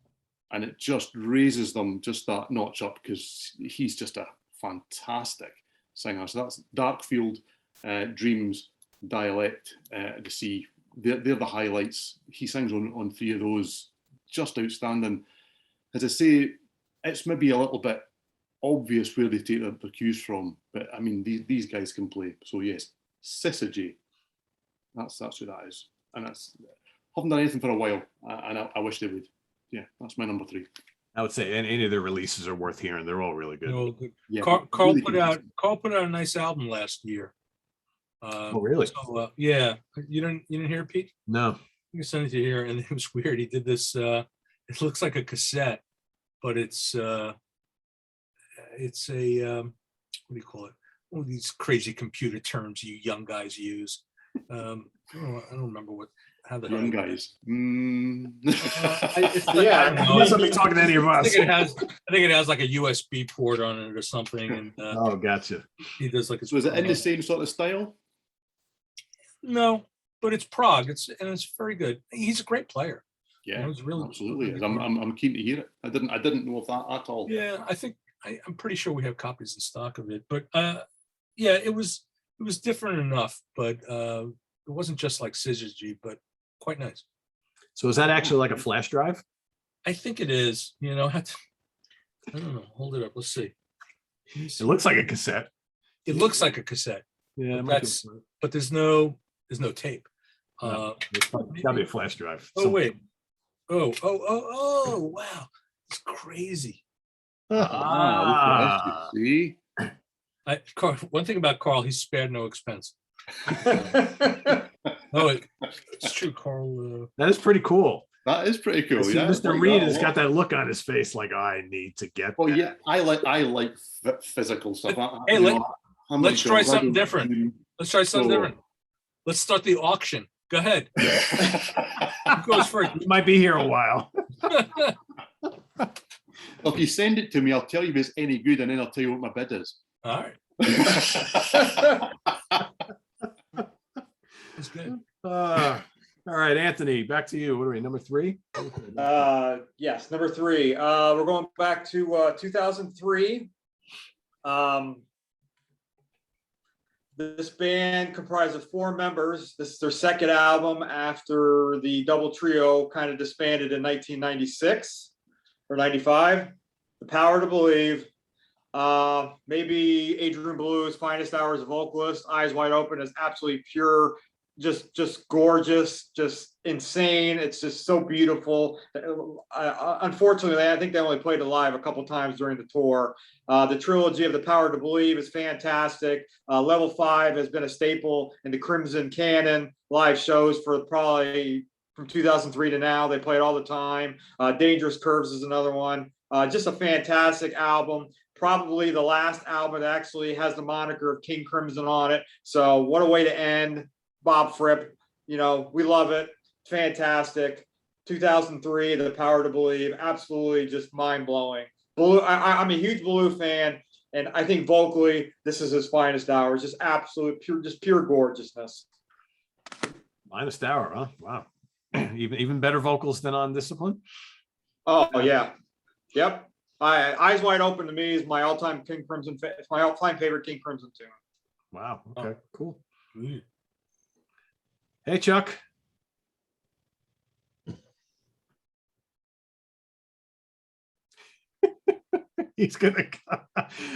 Speaker 5: And it just raises them just that notch up, because he's just a fantastic singer. So that's Darkfield, Dreams, Dialect, the Sea. They're the highlights. He sings on 3 of those, just outstanding. As I say, it's maybe a little bit obvious where they take their cues from, but I mean, these guys can play. So yes, Syzygy, that's who that is, and that's haven't done anything for a while, and I wish they would. Yeah, that's my number 3.
Speaker 1: I would say any of their releases are worth hearing. They're all really good.
Speaker 2: They're all good.
Speaker 5: Yeah,
Speaker 2: Carl
Speaker 5: really
Speaker 2: put
Speaker 5: good.
Speaker 2: out a nice album last year.
Speaker 1: Oh, really?
Speaker 2: So, yeah, you didn't hear it, Pete?
Speaker 1: No.
Speaker 2: I can send it to you here, and it was weird. He did this. It looks like a cassette, but it's a what do you call it? All these crazy computer terms you young guys use. I don't remember how the
Speaker 5: Young guys.
Speaker 1: Yeah, he mustn't be talking to any of us.
Speaker 2: I think it has like a USB port on it or something. And
Speaker 1: oh, gotcha.
Speaker 2: he does like.
Speaker 5: So is it in the same sort of style?
Speaker 2: No, but it's prog. It's very good. He's a great player.
Speaker 5: Yeah,
Speaker 2: it was really
Speaker 5: absolutely. I'm keen to hear it. I didn't know of that at all.
Speaker 2: Yeah, I think I'm pretty sure we have copies in stock of it. But yeah, it was different enough, but it wasn't just like Syzygy, but quite nice.
Speaker 1: So is that actually like a flash drive?
Speaker 2: I think it is. You know, I don't know. Hold it up. Let's see.
Speaker 1: It looks like a cassette.
Speaker 2: It looks like a cassette.
Speaker 1: Yeah,
Speaker 2: but there's no tape.
Speaker 1: It's gotta be a flash drive.
Speaker 2: Oh wait. Oh wow. It's crazy.
Speaker 5: See?
Speaker 2: Carl, one thing about Carl, he's spared no expense. No, it's true, Carl.
Speaker 1: That is pretty cool.
Speaker 5: That is pretty cool.
Speaker 1: See,
Speaker 5: Yeah,
Speaker 1: Mr. Reed has got that look on his face, like I need to get.
Speaker 5: Well,
Speaker 1: that.
Speaker 5: yeah, I like physical stuff.
Speaker 2: Hey, let's try something different. Let's try something different. Let's start the auction. Go ahead. Who goes first?
Speaker 1: You might be here a while.
Speaker 5: If you send it to me, I'll tell you if it's any good, and then I'll tell you what my bid is.
Speaker 2: All right. That's good.
Speaker 1: All right, Anthony, back to you. What are we, number 3?
Speaker 4: Yes, number 3. We're going back to 2003. This band comprised of 4 members. This is their second album after the double trio kind of disbanded in 1996 or 95. The Power to Believe. Maybe Adrian Blue's Finest Hour as a vocalist. Eyes Wide Open is absolutely pure, just gorgeous, just insane. It's just so beautiful. Unfortunately, I think they only played it live a couple times during the tour. The trilogy of The Power to Believe is fantastic. Level 5 has been a staple in the Crimson Canon live shows for probably from 2003 to now. They play it all the time. Dangerous Curves is another one. Just a fantastic album. Probably the last album that actually has the moniker of King Crimson on it. So what a way to end. Bob Fripp, we love it. Fantastic. 2003, The Power to Believe, absolutely just mind-blowing. Blue, I'm a huge Blue fan, and I think vocally, this is his finest hour. Just absolute, pure gorgeousness.
Speaker 1: Finest hour, huh? Wow. Even better vocals than on Discipline?
Speaker 4: Oh, yeah. Yep. Eyes Wide Open to me is my all-time King Crimson. It's my all-time favorite King Crimson tune.
Speaker 1: Wow. Okay, cool.
Speaker 2: Mm.
Speaker 1: Hey, Chuck. He's gonna.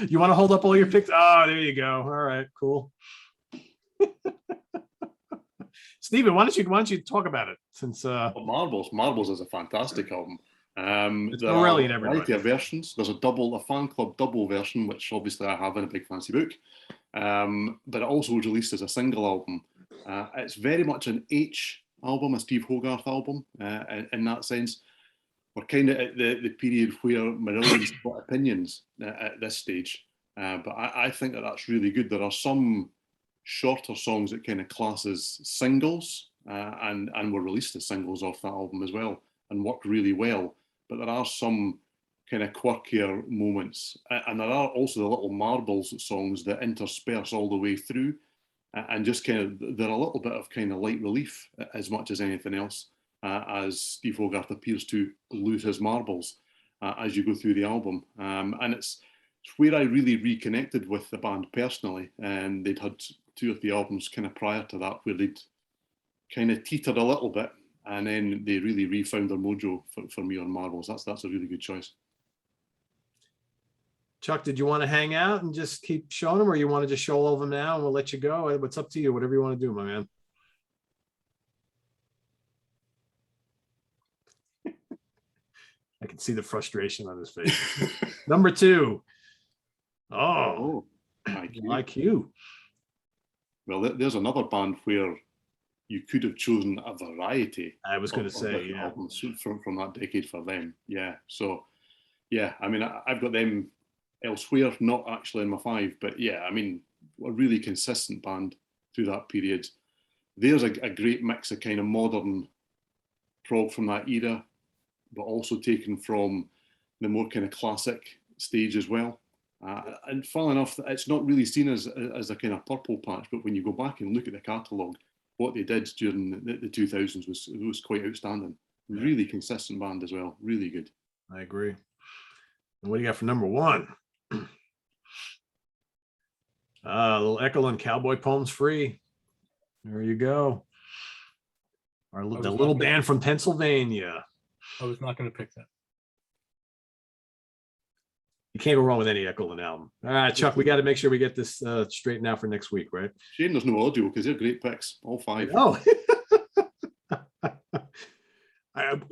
Speaker 1: You want to hold up all your picks? Oh, there you go. All right, cool. Stephen, why don't you talk about it? Since
Speaker 5: Marbles is a fantastic album.
Speaker 1: It's
Speaker 5: There
Speaker 1: brilliant,
Speaker 5: are a
Speaker 1: everybody.
Speaker 5: variety of versions. There's a fan club double version, which obviously I have in a big fancy book. But it also was released as a single album. It's very much an H album, a Steve Hogarth album, in that sense. We're kind of at the period where Marillion's got opinions at this stage. But I think that's really good. There are some shorter songs that kind of class as singles and were released as singles off that album as well and work really well. But there are some kind of quirkier moments. And there are also the little Marbles songs that intersperse all the way through and just kind of, they're a little bit of kind of light relief as much as anything else, as Steve Hogarth appears to lose his marbles as you go through the album. And it's where I really reconnected with the band personally. And they'd had 2 or 3 albums kind of prior to that where they'd kind of teetered a little bit, and then they really refound their mojo for me on Marbles. That's a really good choice.
Speaker 1: Chuck, did you want to hang out and just keep showing them, or you want to just show all of them now and we'll let you go? What's up to you? Whatever you want to do, my man. I can see the frustration on his face. Number 2. Oh, IQ.
Speaker 5: Well, there's another band where you could have chosen a variety.
Speaker 1: I was going to say, yeah,
Speaker 5: albums from that decade for them. Yeah. So, yeah, I mean, I've got them elsewhere, not actually in my 5, but yeah, I mean, a really consistent band through that period. There's a great mix of kind of modern prog from that era, but also taken from the more kind of classic stage as well. And funnily enough, it's not really seen as a kind of purple patch, but when you go back and look at the catalogue, what they did during the 2000s was quite outstanding. Really consistent band as well. Really good.
Speaker 1: I agree. And what do you got for number 1? Little Ekelund, Cowboy Poems Free. There you go. The little band from Pennsylvania.
Speaker 2: I was not going to pick that.
Speaker 1: You can't go wrong with any Ekelund album. All right, Chuck, we got to make sure we get this straightened out for next week, right?
Speaker 5: Shame there's no audio because they're great picks, all 5.
Speaker 1: Oh,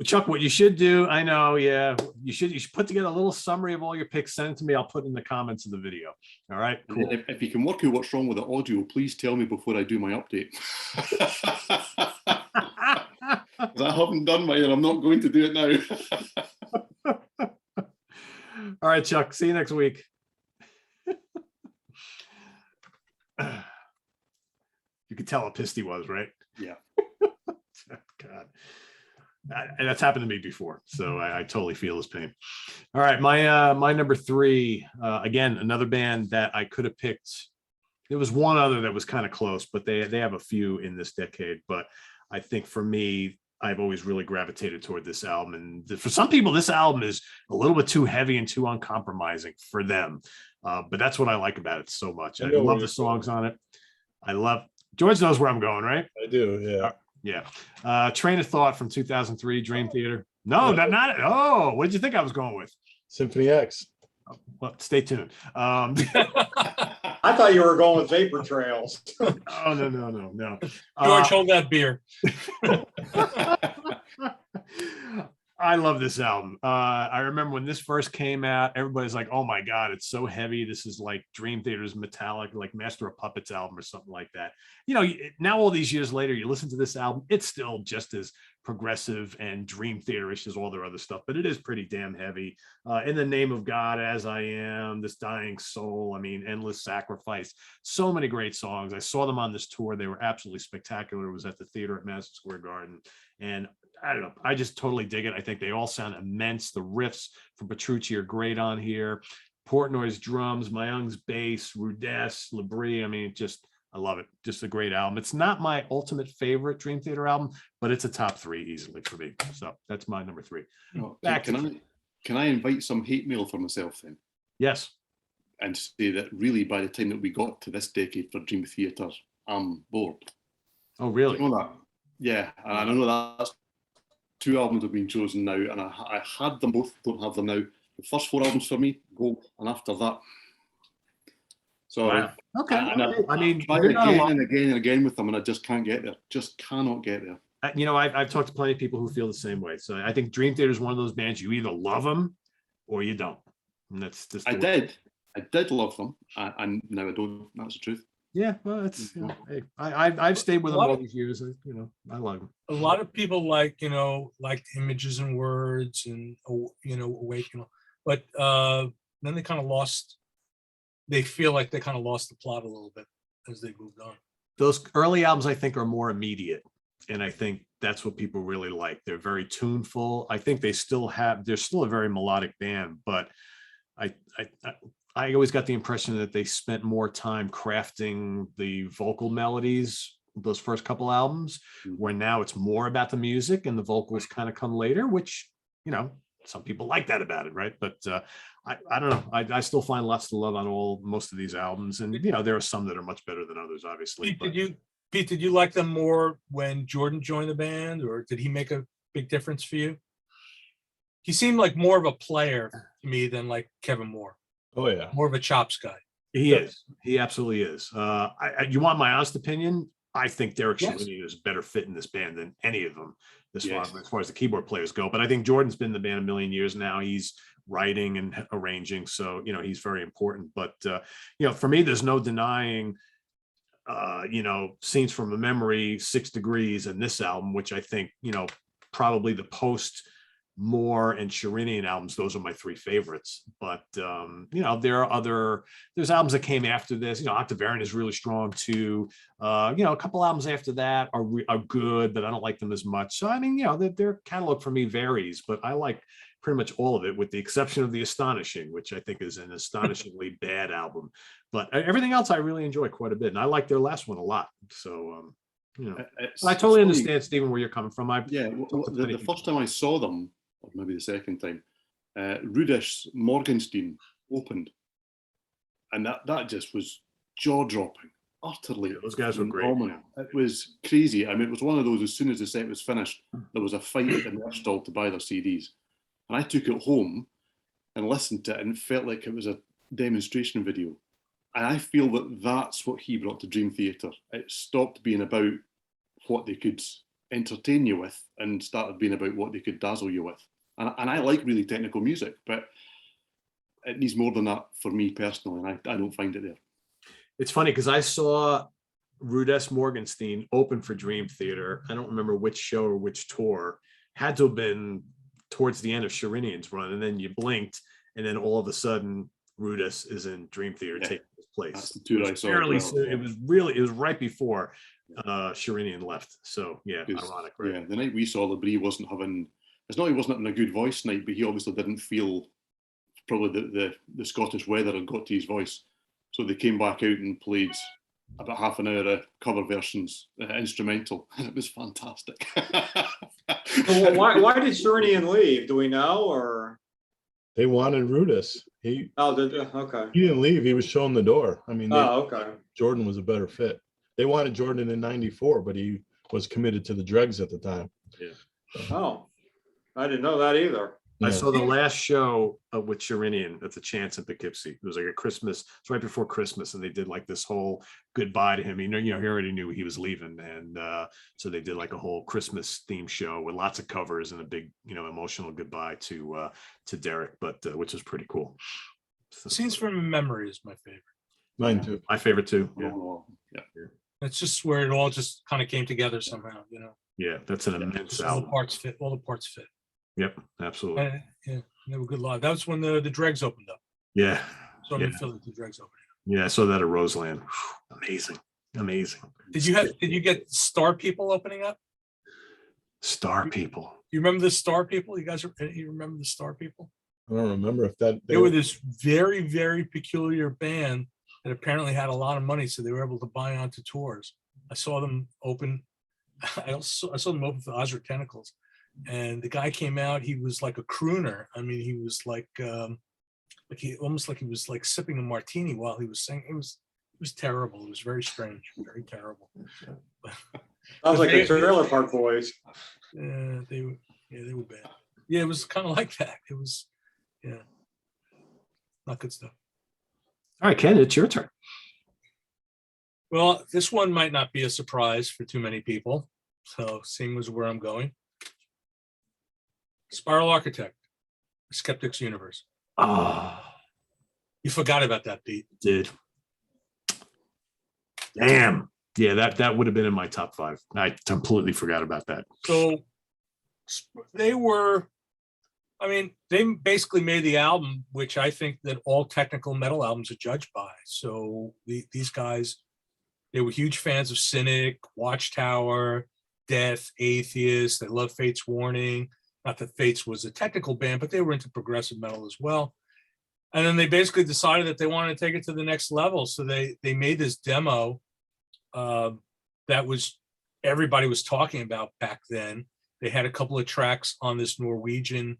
Speaker 1: Chuck, what you should do, I know, yeah, you should put together a little summary of all your picks, send it to me. I'll put in the comments of the video. All right, cool.
Speaker 5: If you can work out what's wrong with the audio, please tell me before I do my update. I haven't done mine and I'm not going to do it now.
Speaker 1: All right, Chuck, see you next week. You could tell how pissed he was, right?
Speaker 5: Yeah.
Speaker 1: God. And that's happened to me before, so I totally feel his pain. All right, my number 3, again, another band that I could have picked. There was one other that was kind of close, but they have a few in this decade. But I think for me, I've always really gravitated toward this album. And for some people, this album is a little bit too heavy and too uncompromising for them. But that's what I like about it so much. I love the songs on it. George knows where I'm going, right?
Speaker 3: I do, yeah.
Speaker 1: Yeah. Train of Thought from 2003, Dream Theater. No, not. Oh, what did you think I was going with?
Speaker 3: Symphony X.
Speaker 1: Well, stay tuned.
Speaker 4: I thought you were going with Vapor Trails.
Speaker 1: Oh, no.
Speaker 2: George, hold that beer.
Speaker 1: I love this album. I remember when this first came out, everybody's like, oh my God, it's so heavy. This is like Dream Theater's Metallic, like Master of Puppets album or something like that. You know, now all these years later, you listen to this album, it's still just as progressive and Dream Theater-ish as all their other stuff, but it is pretty damn heavy. In the Name of God, As I Am, This Dying Soul, I mean, Endless Sacrifice, so many great songs. I saw them on this tour. They were absolutely spectacular. It was at the theater at Madison Square Garden. And I don't know, I just totally dig it. I think they all sound immense. The riffs from Petrucci are great on here. Portnoy's drums, Myung's bass, Rudess, Labrie. I mean, I love it. Just a great album. It's not my ultimate favorite Dream Theater album, but it's a top 3 easily for me. So that's my number 3.
Speaker 5: Well,
Speaker 1: Back
Speaker 5: can I invite some hate mail for myself then?
Speaker 1: Yes.
Speaker 5: And say that really by the time that we got to this decade for Dream Theater, I'm bored.
Speaker 1: Oh, really?
Speaker 5: You know that? Yeah, and I know that's 2 albums have been chosen now, and I had them both, don't have them now. The first 4 albums for me, gold, and after that. So
Speaker 1: Wow. Okay. I mean,
Speaker 5: tried again and again and again with them, and I just can't get there. Just cannot get there.
Speaker 1: You know, I've talked to plenty of people who feel the same way. So I think Dream Theater is one of those bands you either love them or you don't. And that's just
Speaker 5: I did love them, and now I don't. That's the truth.
Speaker 1: Yeah, well, it's hey, I've stayed with them all these years. You know, I like them.
Speaker 2: A lot of people like Images and Words and Awaken, but then they kind of lost. They feel like they kind of lost the plot a little bit as they moved on.
Speaker 1: Those early albums, I think, are more immediate, and I think that's what people really like. They're very tuneful. I think they're still a very melodic band, but I always got the impression that they spent more time crafting the vocal melodies those first couple albums, where now it's more about the music and the vocals kind of come later, which, you know, some people like that about it, right? But I don't know. I still find lots to love on most of these albums, and you know, there are some that are much better than others, obviously.
Speaker 2: Pete, did you like them more when Jordan joined the band, or did he make a big difference for you? He seemed like more of a player to me than like Kevin Moore.
Speaker 3: Oh yeah,
Speaker 2: More of a chops guy.
Speaker 1: He is. He absolutely is. You want my honest opinion? I think Derek Sherinian is a better fit in this band than any of them as far as the keyboard players go. But I think Jordan's been in the band a million years now. He's writing and arranging, so you know, he's very important. But you know, for me, there's no denying you know, Scenes from a Memory, 6 Degrees, and this album, which I think, you know, probably the post Moore and Sherinian albums, those are my 3 favorites. But you know, there's albums that came after this. You know, Octavarian is really strong too. You know, a couple albums after that are good, but I don't like them as much. So I mean, you know, their catalog for me varies, but I like pretty much all of it, with the exception of The Astonishing, which I think is an astonishingly bad album. But everything else I really enjoy quite a bit, and I like their last one a lot. So you know, I totally understand, Stephen, where you're coming from.
Speaker 5: The first time I saw them, or maybe the second time, Rudess Morgenstein opened, and that just was jaw-dropping, utterly.
Speaker 1: Those guys were great.
Speaker 5: It was crazy. I mean, it was one of those, as soon as the set was finished, there was a fight in the stall to buy their CDs. And I took it home and listened to it, and it felt like it was a demonstration video. And I feel that that's what he brought to Dream Theater. It stopped being about what they could entertain you with and started being about what they could dazzle you with. And I like really technical music, but it needs more than that for me personally, and I don't find it there.
Speaker 1: It's funny because I saw Rudess Morgenstein open for Dream Theater. I don't remember which show or which tour. Had to have been towards the end of Sherinian's run, and then you blinked, and then all of a sudden Rudess is in Dream Theater taking his place.
Speaker 5: That's the tour I saw.
Speaker 1: It was right before Sherinian left. So yeah, ironic, right?
Speaker 5: Yeah, the night we saw Labrie wasn't having. It's not he wasn't having a good voice night, but he obviously didn't feel probably the Scottish weather had got to his voice. So they came back out and played about half an hour of cover versions, instrumental, and it was fantastic.
Speaker 4: Well, why did Sherinian leave? Do we know, or
Speaker 3: they wanted Rudess.
Speaker 4: Okay.
Speaker 3: He didn't leave. He was shown the door. I mean,
Speaker 4: okay.
Speaker 3: Jordan was a better fit. They wanted Jordan in '94, but he was committed to the Dregs at the time.
Speaker 1: Yeah.
Speaker 4: Oh, I didn't know that either.
Speaker 1: I
Speaker 3: Yeah.
Speaker 1: saw the last show with Sherinian at the Chance in Poughkeepsie. It was like a Christmas, it's right before Christmas, and they did like this whole goodbye to him. He already knew he was leaving, and so they did like a whole Christmas theme show with lots of covers and a big, emotional goodbye to Derek, but which was pretty cool. So,
Speaker 2: Scenes from Memory is my favorite.
Speaker 3: Mine too.
Speaker 1: my favorite too. Yeah,
Speaker 5: Oh, yeah.
Speaker 2: It's just where it all just kind of came together somehow,
Speaker 1: yeah, that's an immense
Speaker 2: Just all the
Speaker 1: album.
Speaker 2: parts fit. All the parts fit.
Speaker 1: Yep, absolutely.
Speaker 2: Yeah, they were good live. That was when the dregs opened up.
Speaker 1: Yeah,
Speaker 2: So I'm
Speaker 1: yeah.
Speaker 2: in Philly, the dregs opened.
Speaker 1: Yeah, I saw that at Roseland. Amazing, amazing.
Speaker 2: Did you get Star People opening up?
Speaker 1: Star People.
Speaker 2: You remember the Star People? You remember the Star People?
Speaker 3: I don't remember if that
Speaker 2: They were this very, very peculiar band that apparently had a lot of money, so they were able to buy onto tours. I saw them open. I saw them open for Ozric Tentacles, and the guy came out. He was like a crooner. I mean, he was like he was like sipping a martini while he was singing. It was terrible. It was very strange, very terrible.
Speaker 4: Sounds like
Speaker 2: They-
Speaker 4: the Trailer Park Boys.
Speaker 2: They were bad. Yeah, it was kind of like that. It was, not good stuff.
Speaker 1: All right, Ken, it's your turn.
Speaker 2: Well, this one might not be a surprise for too many people. So seeing as where I'm going. Spiral Architect, Skeptic's Universe.
Speaker 1: Oh,
Speaker 2: You forgot about that, Pete.
Speaker 1: did. Damn. Yeah, that would have been in my top 5. I completely forgot about that.
Speaker 2: So they basically made the album, which I think that all technical metal albums are judged by. So these guys, they were huge fans of Cynic, Watchtower, Death, Atheist. They love Fate's Warning. Not that Fate's was a technical band, but they were into progressive metal as well. And then they basically decided that they wanted to take it to the next level. So they made this demo that was everybody was talking about back then. They had a couple of tracks on this Norwegian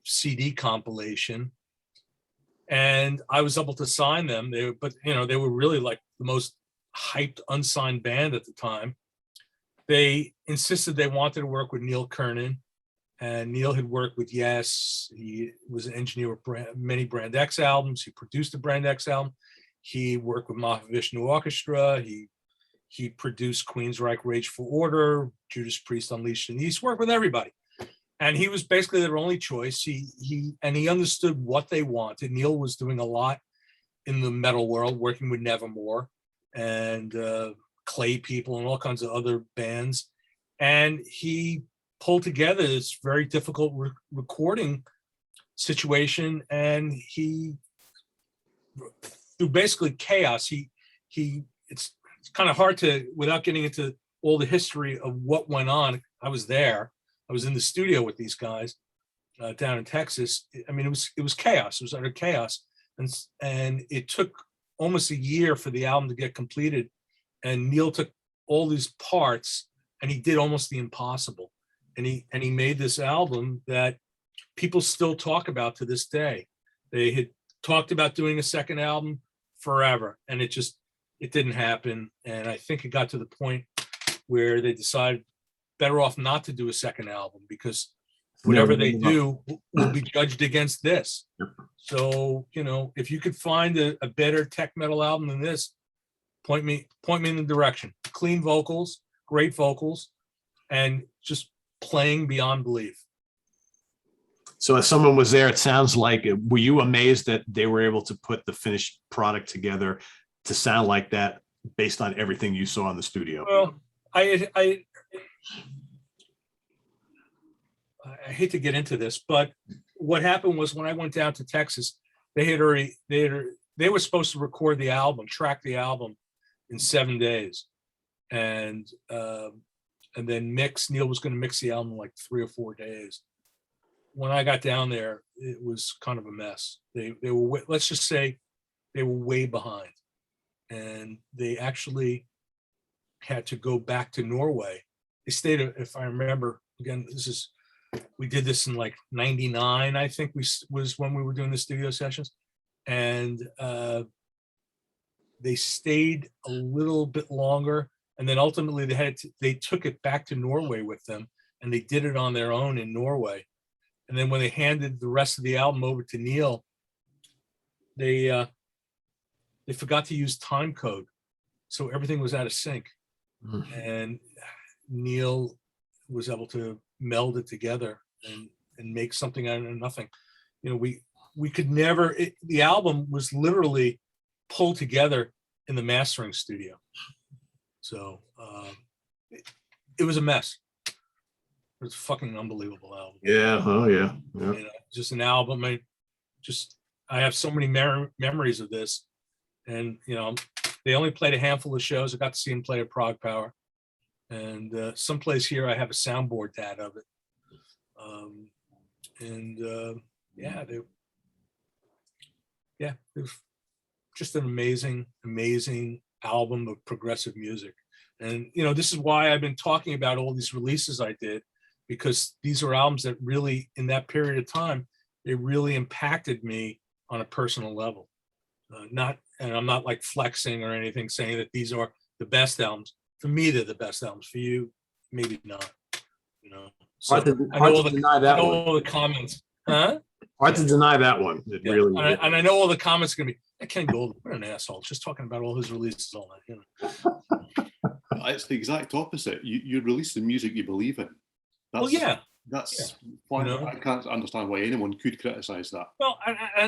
Speaker 2: CD compilation, and I was able to sign them. They were really like the most hyped unsigned band at the time. They insisted they wanted to work with Neil Kernan, and Neil had worked with Yes. He was an engineer with many Brand X albums. He produced the Brand X album. He worked with Mahavishnu Orchestra. He produced Queensryche Rage for Order, Judas Priest Unleashed in the East. Worked with everybody, and he was basically their only choice. He understood what they wanted. Neil was doing a lot in the metal world, working with Nevermore and Clay People and all kinds of other bands, and he pulled together this very difficult recording situation, and he through basically chaos. It's kind of hard to, without getting into all the history of what went on. I was there. I was in the studio with these guys down in Texas. I mean, it was chaos. It was utter chaos, and it took almost a year for the album to get completed. And Neil took all these parts and he did almost the impossible. And he made this album that people still talk about to this day. They had talked about doing a second album forever, and it didn't happen. And I think it got to the point where they decided better off not to do a second album, because whatever they do will be judged against this. So, if you could find a better tech metal album than this, point me in the direction. Clean vocals, great vocals, and just playing beyond belief.
Speaker 1: So as someone was there, it sounds like, were you amazed that they were able to put the finished product together to sound like that based on everything you saw in the studio?
Speaker 2: Well, I hate to get into this, but what happened was when I went down to Texas, they were supposed to record the album, track the album in 7 days, and then Neil was going to mix the album in like 3 or 4 days. When I got down there, it was kind of a mess. They were, let's just say, they were way behind, and they actually had to go back to Norway. They stayed, if I remember, again, we did this in like 99, I think was when we were doing the studio sessions. And they stayed a little bit longer. And then ultimately they took it back to Norway with them, and they did it on their own in Norway. And then when they handed the rest of the album over to Neil, they forgot to use time code, so everything was out of sync. And Neil was able to meld it together and make something out of nothing. You know, we could never. The album was literally pulled together in the mastering studio, so it was a mess. It was a fucking unbelievable album.
Speaker 1: Yeah. Oh yeah. Yeah.
Speaker 2: You know, just an album. I have so many memories of this, and you know, they only played a handful of shows. I got to see them play at Prog Power, and someplace here I have a soundboard tat of it. It was just an amazing album of progressive music. And you know, this is why I've been talking about all these releases I did, because these are albums that really, in that period of time, they really impacted me on a personal level. And I'm not like flexing or anything, saying that these are the best albums. For me, they're the best albums. For you, maybe not. You know, so
Speaker 1: Hard to deny that one.
Speaker 2: all the comments, huh?
Speaker 1: Hard to deny that one. It
Speaker 2: Yeah.
Speaker 1: really.
Speaker 2: And I know all the comments are gonna be, I can't go. What an asshole! Just talking about all his releases all night. You know?
Speaker 5: It's the exact opposite. You release the music you believe in. That's why,
Speaker 2: You know?
Speaker 5: I can't understand why anyone could criticize that.
Speaker 2: Well,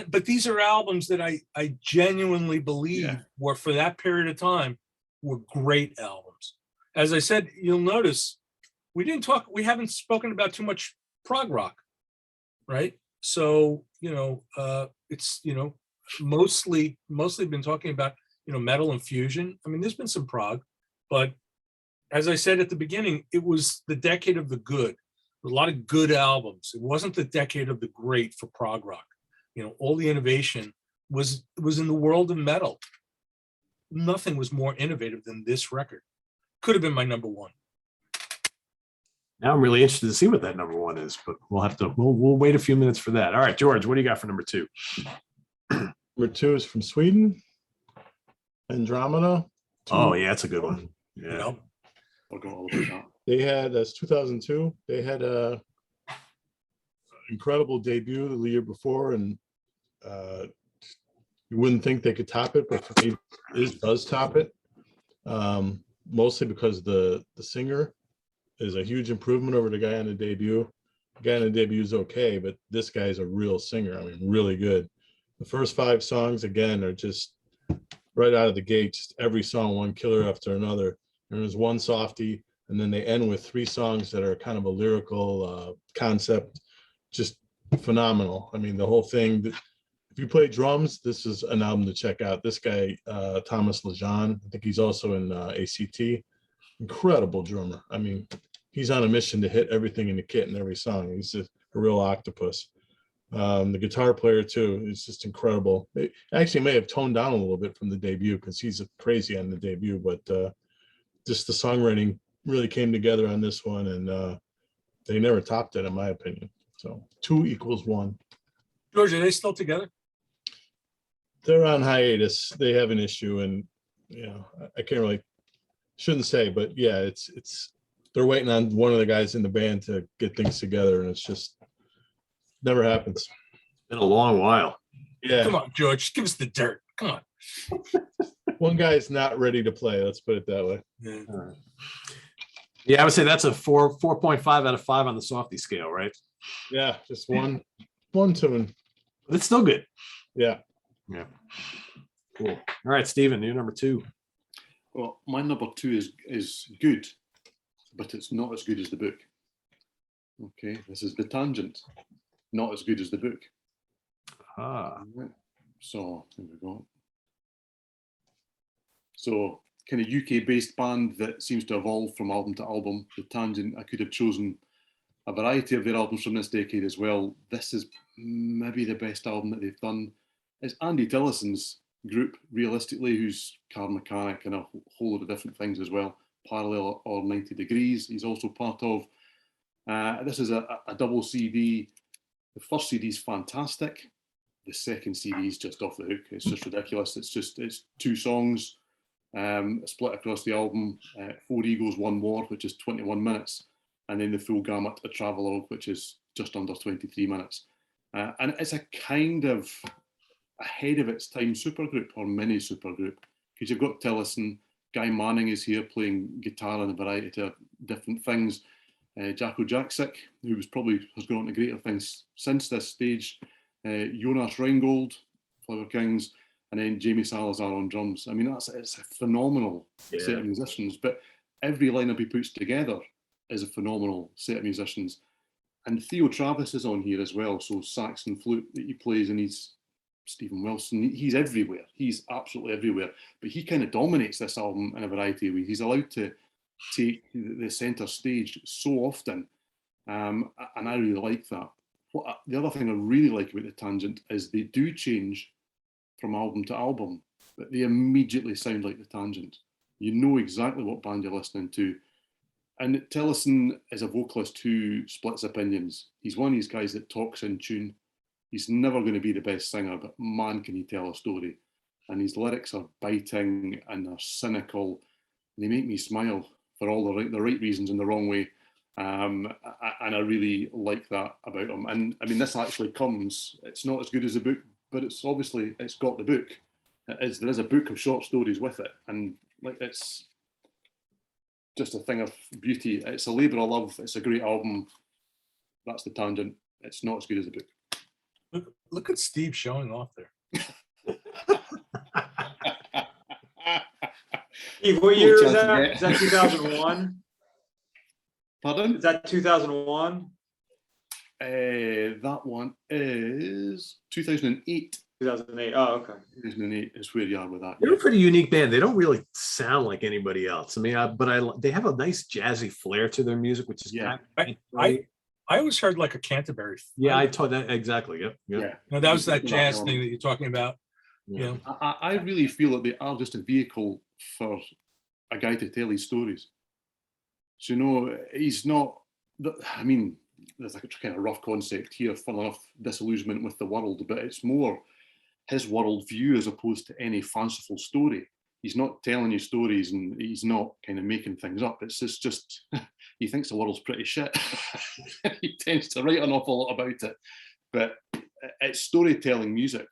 Speaker 2: but these are albums that I genuinely believe were, for that period of time, were great albums. As I said, you'll notice we haven't spoken about too much prog rock, right? So, you know, it's, you know, mostly been talking about, you know, metal and fusion. I mean, there's been some prog, but as I said at the beginning, it was the decade of the good. A lot of good albums. It wasn't the decade of the great for prog rock. You know, all the innovation was in the world of metal. Nothing was more innovative than this record. Could have been my number one.
Speaker 1: Now I'm really interested to see what that number one is, but we'll wait a few minutes for that. All right, George, what do you got for number two?
Speaker 3: Number two is from Sweden, Andromeda.
Speaker 1: Oh yeah, that's a good one. Yeah.
Speaker 2: You know?
Speaker 5: Forgot all about that.
Speaker 3: They had, that's 2002. They had a incredible debut the year before, and you wouldn't think they could top it, but it does top it. Mostly because the singer is a huge improvement over the guy on the debut. The guy on the debut is okay, but this guy's a real singer. I mean, really good. The first 5 songs, again, are just right out of the gate, just every song, one killer after another. And there's one softie, and then they end with 3 songs that are kind of a lyrical concept, just phenomenal. I mean, the whole thing. If you play drums, this is an album to check out. This guy, Thomas Lejean, I think he's also in ACT. Incredible drummer. I mean, he's on a mission to hit everything in the kit in every song. He's a real octopus. The guitar player too is just incredible. It actually may have toned down a little bit from the debut because he's crazy on the debut, but just the songwriting really came together on this one, and they never topped it in my opinion. So 2 = 1.
Speaker 2: George, are they still together?
Speaker 3: They're on hiatus. They have an issue, and you know, I can't really, shouldn't say, but yeah, it's they're waiting on one of the guys in the band to get things together, and it's just never happens.
Speaker 1: Been a long while.
Speaker 3: Yeah.
Speaker 2: Come on, George, give us the dirt. Come on.
Speaker 3: One guy's not ready to play. Let's put it that way.
Speaker 2: Yeah.
Speaker 1: Yeah, I would say that's a 4.5 out of 5 on the softy scale, right?
Speaker 3: Yeah, just one tune.
Speaker 1: But it's still good.
Speaker 3: Yeah.
Speaker 1: Yeah. Cool. All right, Stephen, you're number 2.
Speaker 5: Well, my number 2 is good, but it's not as good as the book. Okay, this is The Tangent. Not as good as the book.
Speaker 1: Ah.
Speaker 5: Right. So here we go. So kind of UK-based band that seems to evolve from album to album. The Tangent, I could have chosen a variety of their albums from this decade as well. This is maybe the best album that they've done. It's Andy Tillison's group, realistically, who's car mechanic and a whole lot of different things as well. Parallel or 90 Degrees, he's also part of. This is a double CD. The first CD is fantastic. The second CD is just off the hook. It's just ridiculous. It's 2 songs split across the album. 4 Eagles, 1 War, which is 21 minutes. And then the full gamut, A Travelogue, which is just under 23 minutes. And it's a kind of ahead of its time supergroup or mini supergroup, because you've got Tillotson, Guy Manning is here playing guitar and a variety of different things. Jacko Jaksic, who has gone on to greater things since this stage. Jonas Reingold, Flower Kings, and then Jamie Salazar on drums. I mean, it's a phenomenal set of musicians, but every lineup he puts together is a phenomenal set of musicians. And Theo Travis is on here as well, so sax and flute that he plays, and he's Stephen Wilson, he's everywhere. He's absolutely everywhere. But he kind of dominates this album in a variety of ways. He's allowed to take the centre stage so often, and I really like that. The other thing I really like about the Tangent is they do change from album to album, but they immediately sound like the Tangent. You know exactly what band you're listening to. And Tillotson is a vocalist who splits opinions. He's one of these guys that talks in tune. He's never going to be the best singer, but man, can he tell a story. And his lyrics are biting and they're cynical. They make me smile for all the right reasons in the wrong way. And I really like that about him. And I mean, this actually comes, it's not as good as the book, but it's got the book. There is a book of short stories with it. And like, it's just a thing of beauty. It's a labour of love. It's a great album. That's the Tangent. It's not as good as the book.
Speaker 2: Look at Steve showing off there.
Speaker 4: Steve, what year is that? Is that 2001?
Speaker 5: Pardon?
Speaker 4: Is that 2001?
Speaker 5: That one is 2008.
Speaker 4: 2008. Oh, okay.
Speaker 5: 2008 is where you are with that.
Speaker 1: They're a pretty unique band. They don't really sound like anybody else. I mean, they have a nice jazzy flair to their music, which is
Speaker 2: I always heard like a Canterbury.
Speaker 1: Yeah, I taught that exactly. Yep.
Speaker 5: Yeah.
Speaker 2: No, that was that jazz thing that you're talking about.
Speaker 1: Yeah.
Speaker 5: I really feel that they are just a vehicle for a guy to tell his stories. So, you know, he's not, I mean, there's like a kind of rough concept here, fun enough, disillusionment with the world, but it's more his world view as opposed to any fanciful story. He's not telling you stories and he's not kind of making things up. It's just he thinks the world's pretty shit. He tends to write an awful lot about it. But it's storytelling music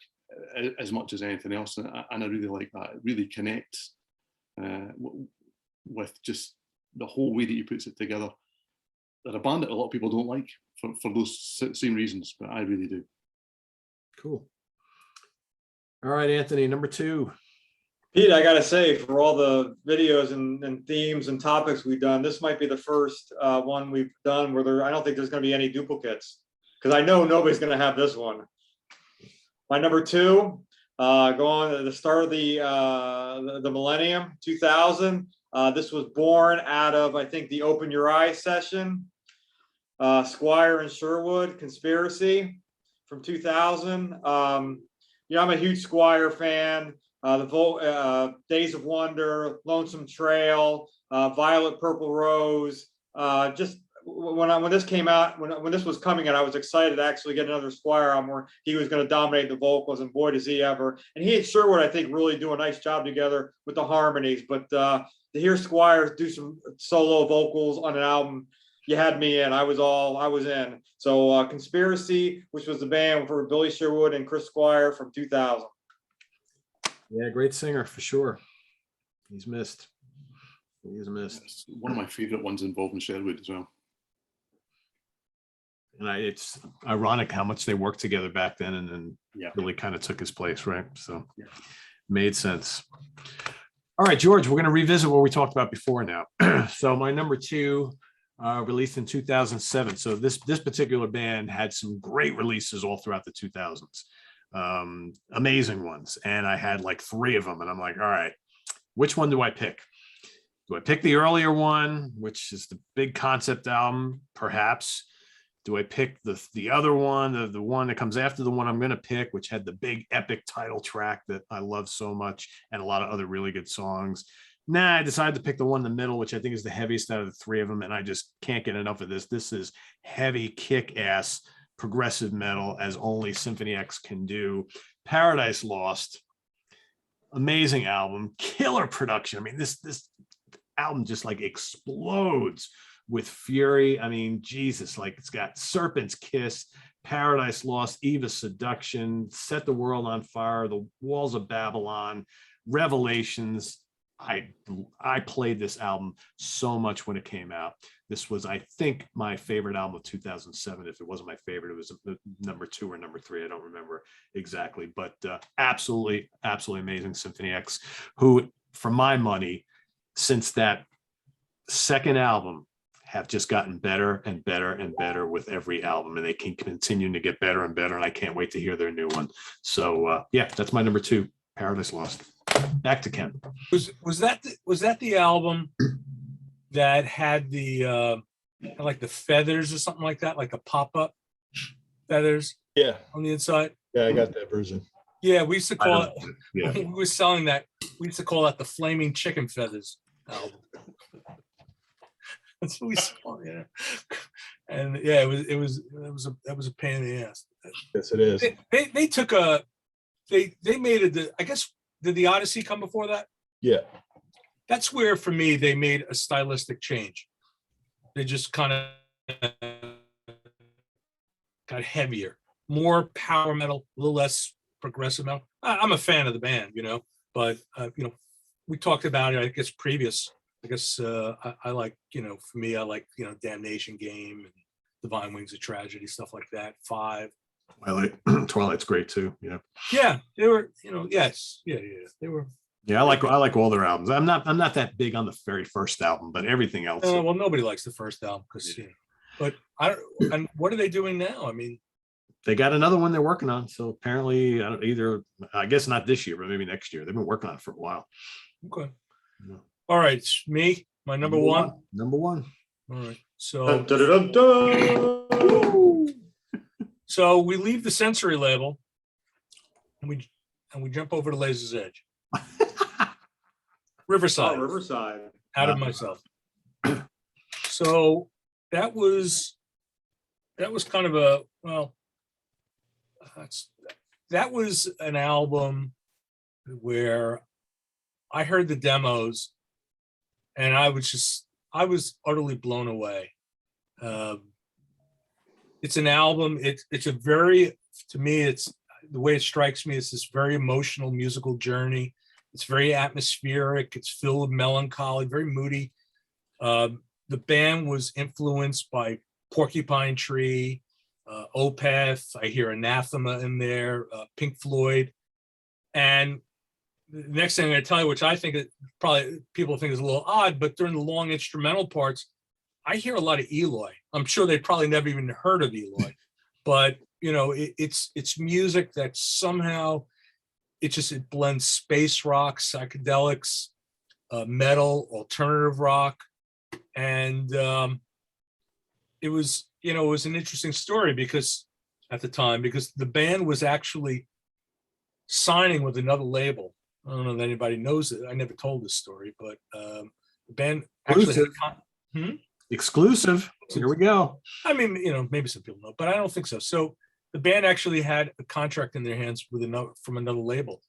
Speaker 5: as much as anything else. And I really like that. It really connects with just the whole way that he puts it together. They're a band that a lot of people don't like for those same reasons, but I really do.
Speaker 1: Cool. All right, Anthony, number 2.
Speaker 4: Pete, I gotta say, for all the videos and themes and topics we've done, this might be the first one we've done where I don't think there's gonna be any duplicates, because I know nobody's gonna have this one. My number 2, going at the start of the millennium, 2000. This was born out of, I think, the Open Your Eyes session. Squire and Sherwood, Conspiracy from 2000. I'm a huge Squire fan. Days of Wonder, Lonesome Trail, Violet Purple Rose. Just when this came out, when this was coming out, I was excited to actually get another Squire album where he was going to dominate the vocals, and boy does he ever. And he and Sherwood, I think, really do a nice job together with the harmonies. But to hear Squire do some solo vocals on an album, you had me in. I was in. So Conspiracy, which was the band for Billy Sherwood and Chris Squire from 2000.
Speaker 1: Yeah, great singer for sure. He's missed.
Speaker 5: It's one of my favorite ones involving Sherwood as well.
Speaker 1: And it's ironic how much they worked together back then, and then really kind of took his place, right? So made sense. All right, George, we're going to revisit what we talked about before now. So my number 2, released in 2007. So this particular band had some great releases all throughout the 2000s. Amazing ones. And I had like 3 of them. And I'm like, all right, which one do I pick? Do I pick the earlier one, which is the big concept album, perhaps? Do I pick the other one, the one that comes after the one I'm going to pick, which had the big epic title track that I love so much and a lot of other really good songs? Nah, I decided to pick the one in the middle, which I think is the heaviest out of the 3 of them. And I just can't get enough of this. This is heavy, kick-ass progressive metal as only Symphony X can do. Paradise Lost, amazing album, killer production. I mean, this album just like explodes with fury. I mean, Jesus, like it's got Serpent's Kiss, Paradise Lost, Eva's Seduction, Set the World on Fire, The Walls of Babylon, Revelations. I played this album so much when it came out. This was, I think, my favorite album of 2007. If it wasn't my favorite, it was number 2 or number 3. I don't remember exactly, but absolutely amazing. Symphony X, who, for my money, since that second album, have just gotten better and better and better with every album, and they can continue to get better and better. And I can't wait to hear their new one. So yeah, that's my number 2, Paradise Lost. Back to Ken.
Speaker 2: Was that the album that had the like the feathers or something like that, like a pop-up feathers
Speaker 3: Yeah,
Speaker 2: on the inside?
Speaker 3: yeah, I got that version.
Speaker 2: Yeah, we used to call it.
Speaker 1: Yeah.
Speaker 2: We were selling that. We used to call that the Flaming Chicken Feathers album. That's what we saw, yeah. And yeah, it was a pain in the ass.
Speaker 3: Yes, it is.
Speaker 2: They took a they made it. I guess, did the Odyssey come before that?
Speaker 3: Yeah,
Speaker 2: That's where, for me, they made a stylistic change. They just kind of got heavier, more power metal, a little less progressive metal. I'm a fan of the band, but we talked about it, I guess, previous. I guess I like, for me, I like, Damnation Game and Divine Wings of Tragedy, stuff like that. 5.
Speaker 1: Twilight's great too.
Speaker 2: Yeah, they were, yes, yeah, they were.
Speaker 1: Yeah, I like all their albums. I'm not that big on the very first album, but everything else.
Speaker 2: Well, nobody likes the first album because, but I don't. And what are they doing now? I mean,
Speaker 1: they got another one they're working on. So apparently, I guess not this year, but maybe next year. They've been working on it for a while.
Speaker 2: okay.
Speaker 1: Yeah.
Speaker 2: All right, it's me, my number one.
Speaker 1: Number one.
Speaker 2: All right, so
Speaker 4: Dun, dun, dun, dun, dun.
Speaker 2: so we leave the Sensory label, and we jump over to Laser's Edge. Riverside.
Speaker 4: Oh, Riverside.
Speaker 2: Out of Myself. So that was kind of that was an album where I heard the demos and I was utterly blown away. It's an album. It's a very, to me, it's the way it strikes me. It's this very emotional musical journey. It's very atmospheric. It's filled with melancholy, very moody. The band was influenced by Porcupine Tree, Opeth. I hear Anathema in there, Pink Floyd. And the next thing I'm going to tell you, which I think probably people think is a little odd, but during the long instrumental parts, I hear a lot of Eloy. I'm sure they probably never even heard of Eloy, but it's music that somehow it blends space rock, psychedelics, metal, alternative rock. And it was an interesting story because at the time, because the band was actually signing with another label. I don't know if anybody knows it. I never told this story, but the band actually had
Speaker 1: Exclusive. Here we go.
Speaker 2: I mean, maybe some people know, but I don't think so. So the band actually had a contract in their hands from another label.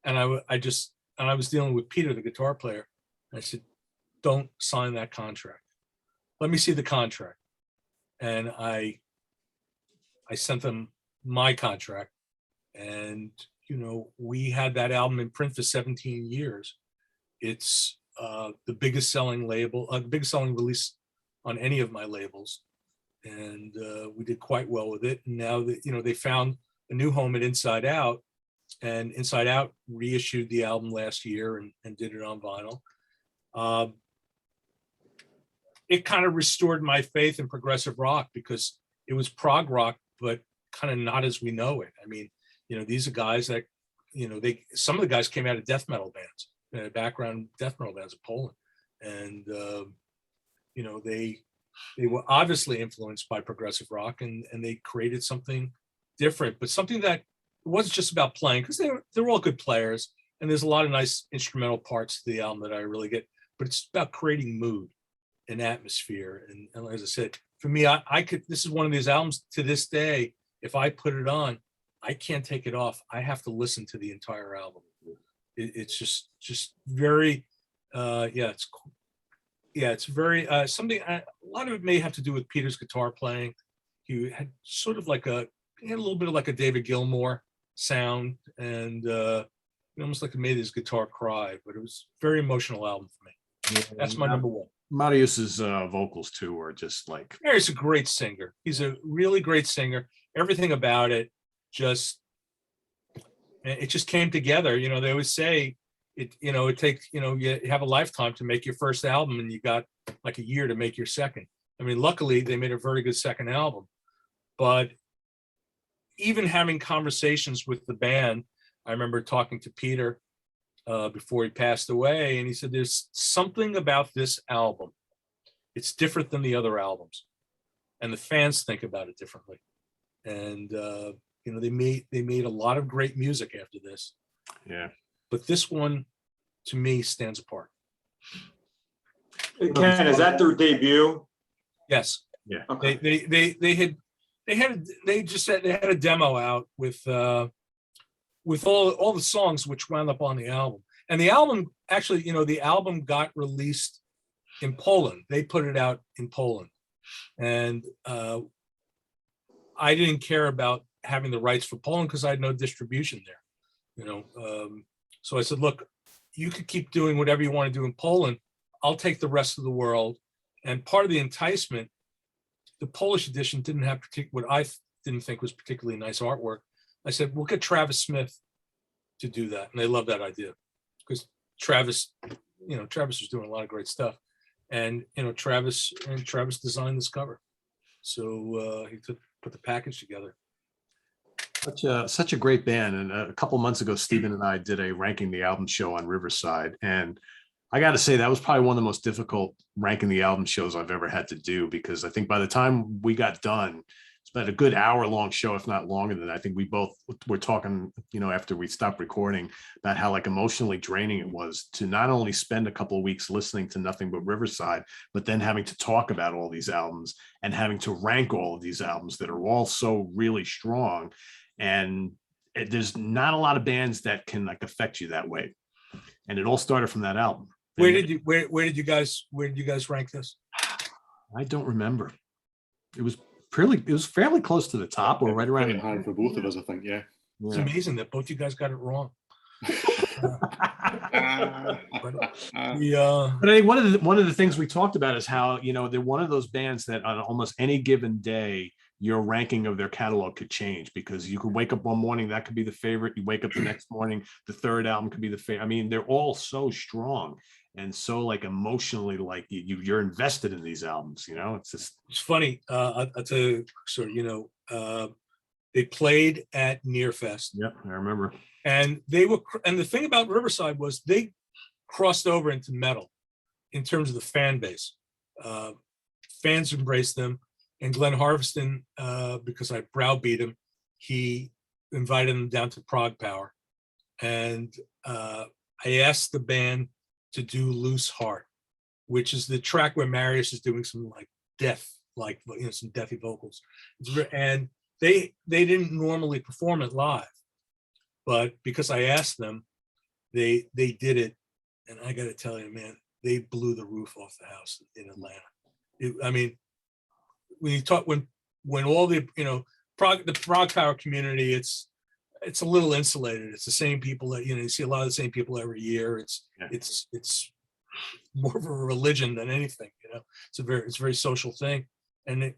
Speaker 2: And I was dealing with Peter, the guitar player. And I said, don't sign that contract. Let me see the contract. And I sent them my contract. And, we had that album in print for 17 years. It's the biggest selling label, the biggest selling release on any of my labels. And we did quite well with it. And now that, they found a new home at Inside Out, and Inside Out reissued the album last year and did it on vinyl. It kind of restored my faith in progressive rock because it was prog rock, but kind of not as we know it. I mean, these are guys that, some of the guys came out of death metal bands, background death metal bands in Poland. And, they were obviously influenced by progressive rock and they created something different, but something that wasn't just about playing, because they're all good players and there's a lot of nice instrumental parts to the album that I really get, but it's about creating mood and atmosphere. And as I said, for me, this is one of these albums to this day, if I put it on, I can't take it off. I have to listen to the entire album. It's just very, it's very something. A lot of it may have to do with Peter's guitar playing. He had sort of like he had a little bit of like a David Gilmour sound, and almost like it made his guitar cry, but it was a very emotional album for me. That's my number one.
Speaker 1: Marius's vocals too were just like.
Speaker 2: He's a great singer. He's a really great singer. Everything about it it just came together. They always say it takes, you have a lifetime to make your first album, and you got like a year to make your second. I mean, luckily they made a very good second album, but even having conversations with the band, I remember talking to Peter before he passed away, and he said, there's something about this album. It's different than the other albums, and the fans think about it differently. And, they made a lot of great music after this.
Speaker 1: Yeah.
Speaker 2: But this one, to me, stands apart.
Speaker 4: Ken, is that their debut?
Speaker 2: Yes.
Speaker 1: Yeah.
Speaker 4: Okay.
Speaker 2: They had a demo out with all the songs, which wound up on the album. And the album, actually, the album got released in Poland. They put it out in Poland. And I didn't care about having the rights for Poland because I had no distribution there. So I said, look, you could keep doing whatever you want to do in Poland. I'll take the rest of the world. And part of the enticement, the Polish edition didn't have what I didn't think was particularly nice artwork. I said, we'll get Travis Smith to do that. And they loved that idea because Travis was doing a lot of great stuff. And, Travis designed this cover. So he put the package together.
Speaker 1: Such a great band. And a couple months ago, Stephen and I did a ranking the album show on Riverside. And I got to say, that was probably one of the most difficult ranking the album shows I've ever had to do, because I think by the time we got done, it's been a good hour-long show, if not longer than that. I think we both were talking, after we stopped recording, about how like emotionally draining it was to not only spend a couple of weeks listening to nothing but Riverside, but then having to talk about all these albums and having to rank all of these albums that are all so really strong. And there's not a lot of bands that can like affect you that way. And it all started from that album.
Speaker 2: Where did you guys rank this?
Speaker 1: I don't remember. It was fairly close to the top, or right around
Speaker 5: high for both of us, I think. Yeah.
Speaker 2: It's amazing that both you guys got it wrong. But
Speaker 1: I think one of the things we talked about is how they're one of those bands that on almost any given day your ranking of their catalog could change, because you could wake up one morning, that could be the favorite. You wake up the next morning, the third album could be the favorite. I mean, they're all so strong and so like emotionally, like you're invested in these albums. It's
Speaker 2: funny. I'll tell you, sir. They played at Nearfest.
Speaker 1: Yep, I remember.
Speaker 2: And and the thing about Riverside was they crossed over into metal in terms of the fan base. Fans embraced them. And Glenn Harveston, because I browbeat him, he invited them down to Prog Power. And I asked the band to do Loose Heart, which is the track where Marius is doing some like some deathy vocals. And they didn't normally perform it live, but because I asked them, they did it. And I got to tell you, man, they blew the roof off the house in Atlanta. When you talk, when all the the Prog Power community, it's a little insulated. It's the same people that you see a lot of the same people every year. It's more of a religion than anything. It's a very social thing. And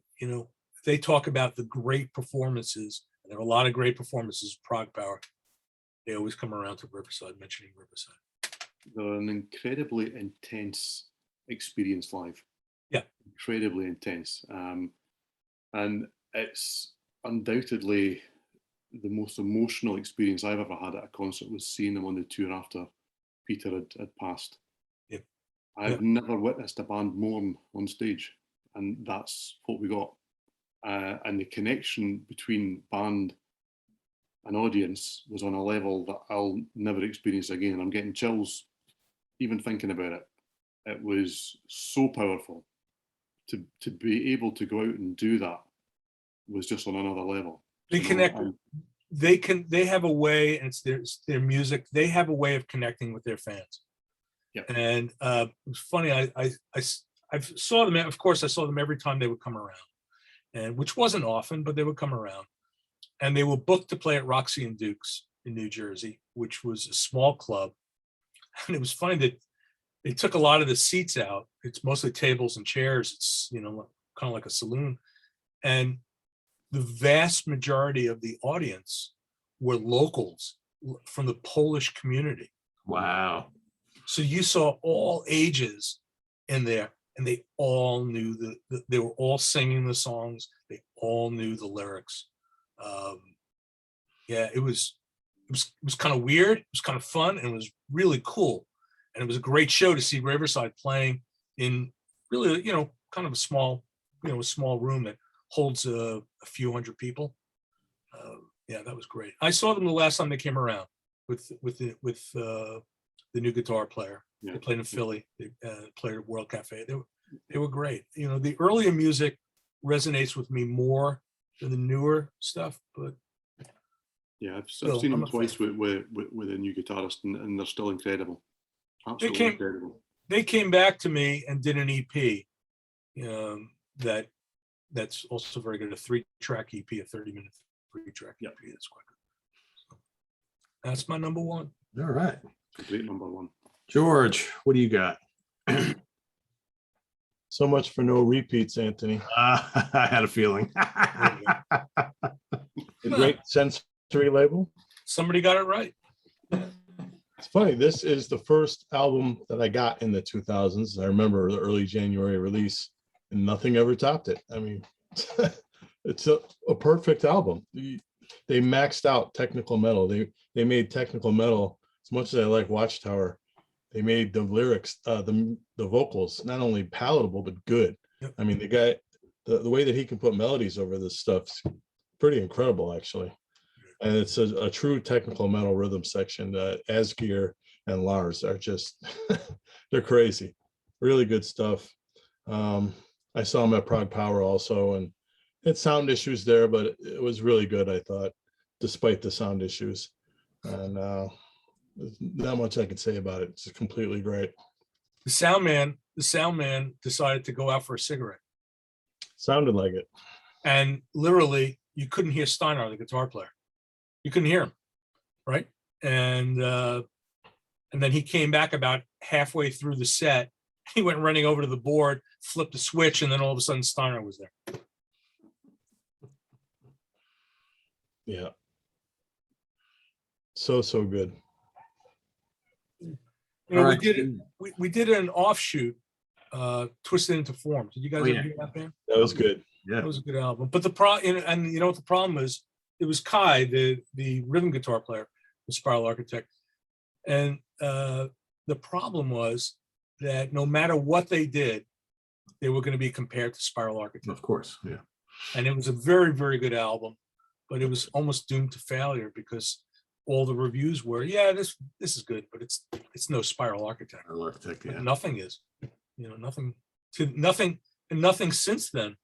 Speaker 2: they talk about the great performances. And there are a lot of great performances of Prog Power. They always come around to Riverside, mentioning Riverside.
Speaker 5: They're an incredibly intense experience live.
Speaker 2: Yeah,
Speaker 5: incredibly intense, and it's undoubtedly the most emotional experience I've ever had at a concert was seeing them on the tour after Peter had passed.
Speaker 2: Yeah.
Speaker 5: I've never witnessed a band mourn on stage, and that's what we got. And the connection between band and audience was on a level that I'll never experience again. I'm getting chills even thinking about it. It was so powerful. To be able to go out and do that was just on another level.
Speaker 2: They connect. They have a way, and it's their music. They have a way of connecting with their fans.
Speaker 5: Yeah.
Speaker 2: And it was funny. saw them, of course, I saw them every time they would come around, and which wasn't often, but they would come around. And they were booked to play at Roxy and Duke's in New Jersey, which was a small club. And it was funny that they took a lot of the seats out. It's mostly tables and chairs. It's, you know, kind of like a saloon. And the vast majority of the audience were locals from the Polish community.
Speaker 1: Wow.
Speaker 2: So you saw all ages in there, and they all knew they were all singing the songs. They all knew the lyrics. Yeah, it was kind of weird. It was kind of fun, and it was really cool. And it was a great show to see Riverside playing in really, you know, kind of a small room that holds a few hundred people. Yeah, that was great. I saw them the last time they came around with the new guitar player.
Speaker 5: Yeah.
Speaker 2: They played in Philly. They played at World Cafe. They were great. You know, the earlier music resonates with me more than the newer stuff, but
Speaker 5: Yeah, I've
Speaker 2: Still,
Speaker 5: seen
Speaker 2: I'm
Speaker 5: them
Speaker 2: a
Speaker 5: twice
Speaker 2: fan.
Speaker 5: with a new guitarist, and they're still incredible. Absolutely
Speaker 2: came-
Speaker 5: incredible.
Speaker 2: they came back to me and did an EP that's also very good, a 3-track EP, a 30-minute 3-track EP. That's quite good. So that's my number one.
Speaker 1: All right.
Speaker 5: It's a great number one.
Speaker 1: George, what do you got?
Speaker 3: So much for no repeats, Anthony.
Speaker 1: I had a feeling.
Speaker 3: The great sensory label.
Speaker 2: Somebody got it right.
Speaker 3: It's funny, this is the first album that I got in the 2000s. I remember the early January release, and nothing ever topped it. I mean, it's a perfect album. They maxed out technical metal. They made technical metal, as much as I like Watchtower, they made the lyrics, the vocals, not only palatable, but good.
Speaker 2: Yep.
Speaker 3: I mean, the guy, the way that he can put melodies over this stuff's pretty incredible, actually. And it's a true technical metal rhythm section. Asgeir and Lars are just, they're crazy. Really good stuff. I saw them at Prague Power also, and had sound issues there, but it was really good, I thought, despite the sound issues. And there's not much I could say about it. It's completely great.
Speaker 2: The sound man decided to go out for a cigarette,
Speaker 3: Sounded like it.
Speaker 2: and literally you couldn't hear Steinar, the guitar player. You couldn't hear him, right? And then he came back about halfway through the set. He went running over to the board, flipped a switch, and then all of a sudden Steinar was there.
Speaker 3: Yeah. So good.
Speaker 2: You know,
Speaker 1: All
Speaker 2: we
Speaker 1: right,
Speaker 2: did it.
Speaker 1: Steve.
Speaker 2: We did an offshoot, Twisted Into Form. Did you guys
Speaker 1: Oh,
Speaker 2: ever
Speaker 1: yeah.
Speaker 2: hear that band?
Speaker 3: That was good.
Speaker 1: Yeah.
Speaker 2: That was a good album. But and you know what the problem was? It was Kai, the rhythm guitar player, the Spiral Architect, and the problem was that no matter what they did, they were going to be compared to Spiral Architect.
Speaker 1: Of course. Yeah.
Speaker 2: And it was a very, very good album, but it was almost doomed to failure because all the reviews were, yeah, this is good, but it's no Spiral Architect.
Speaker 1: Architect,
Speaker 2: But
Speaker 1: yeah.
Speaker 2: nothing is, you know, nothing since then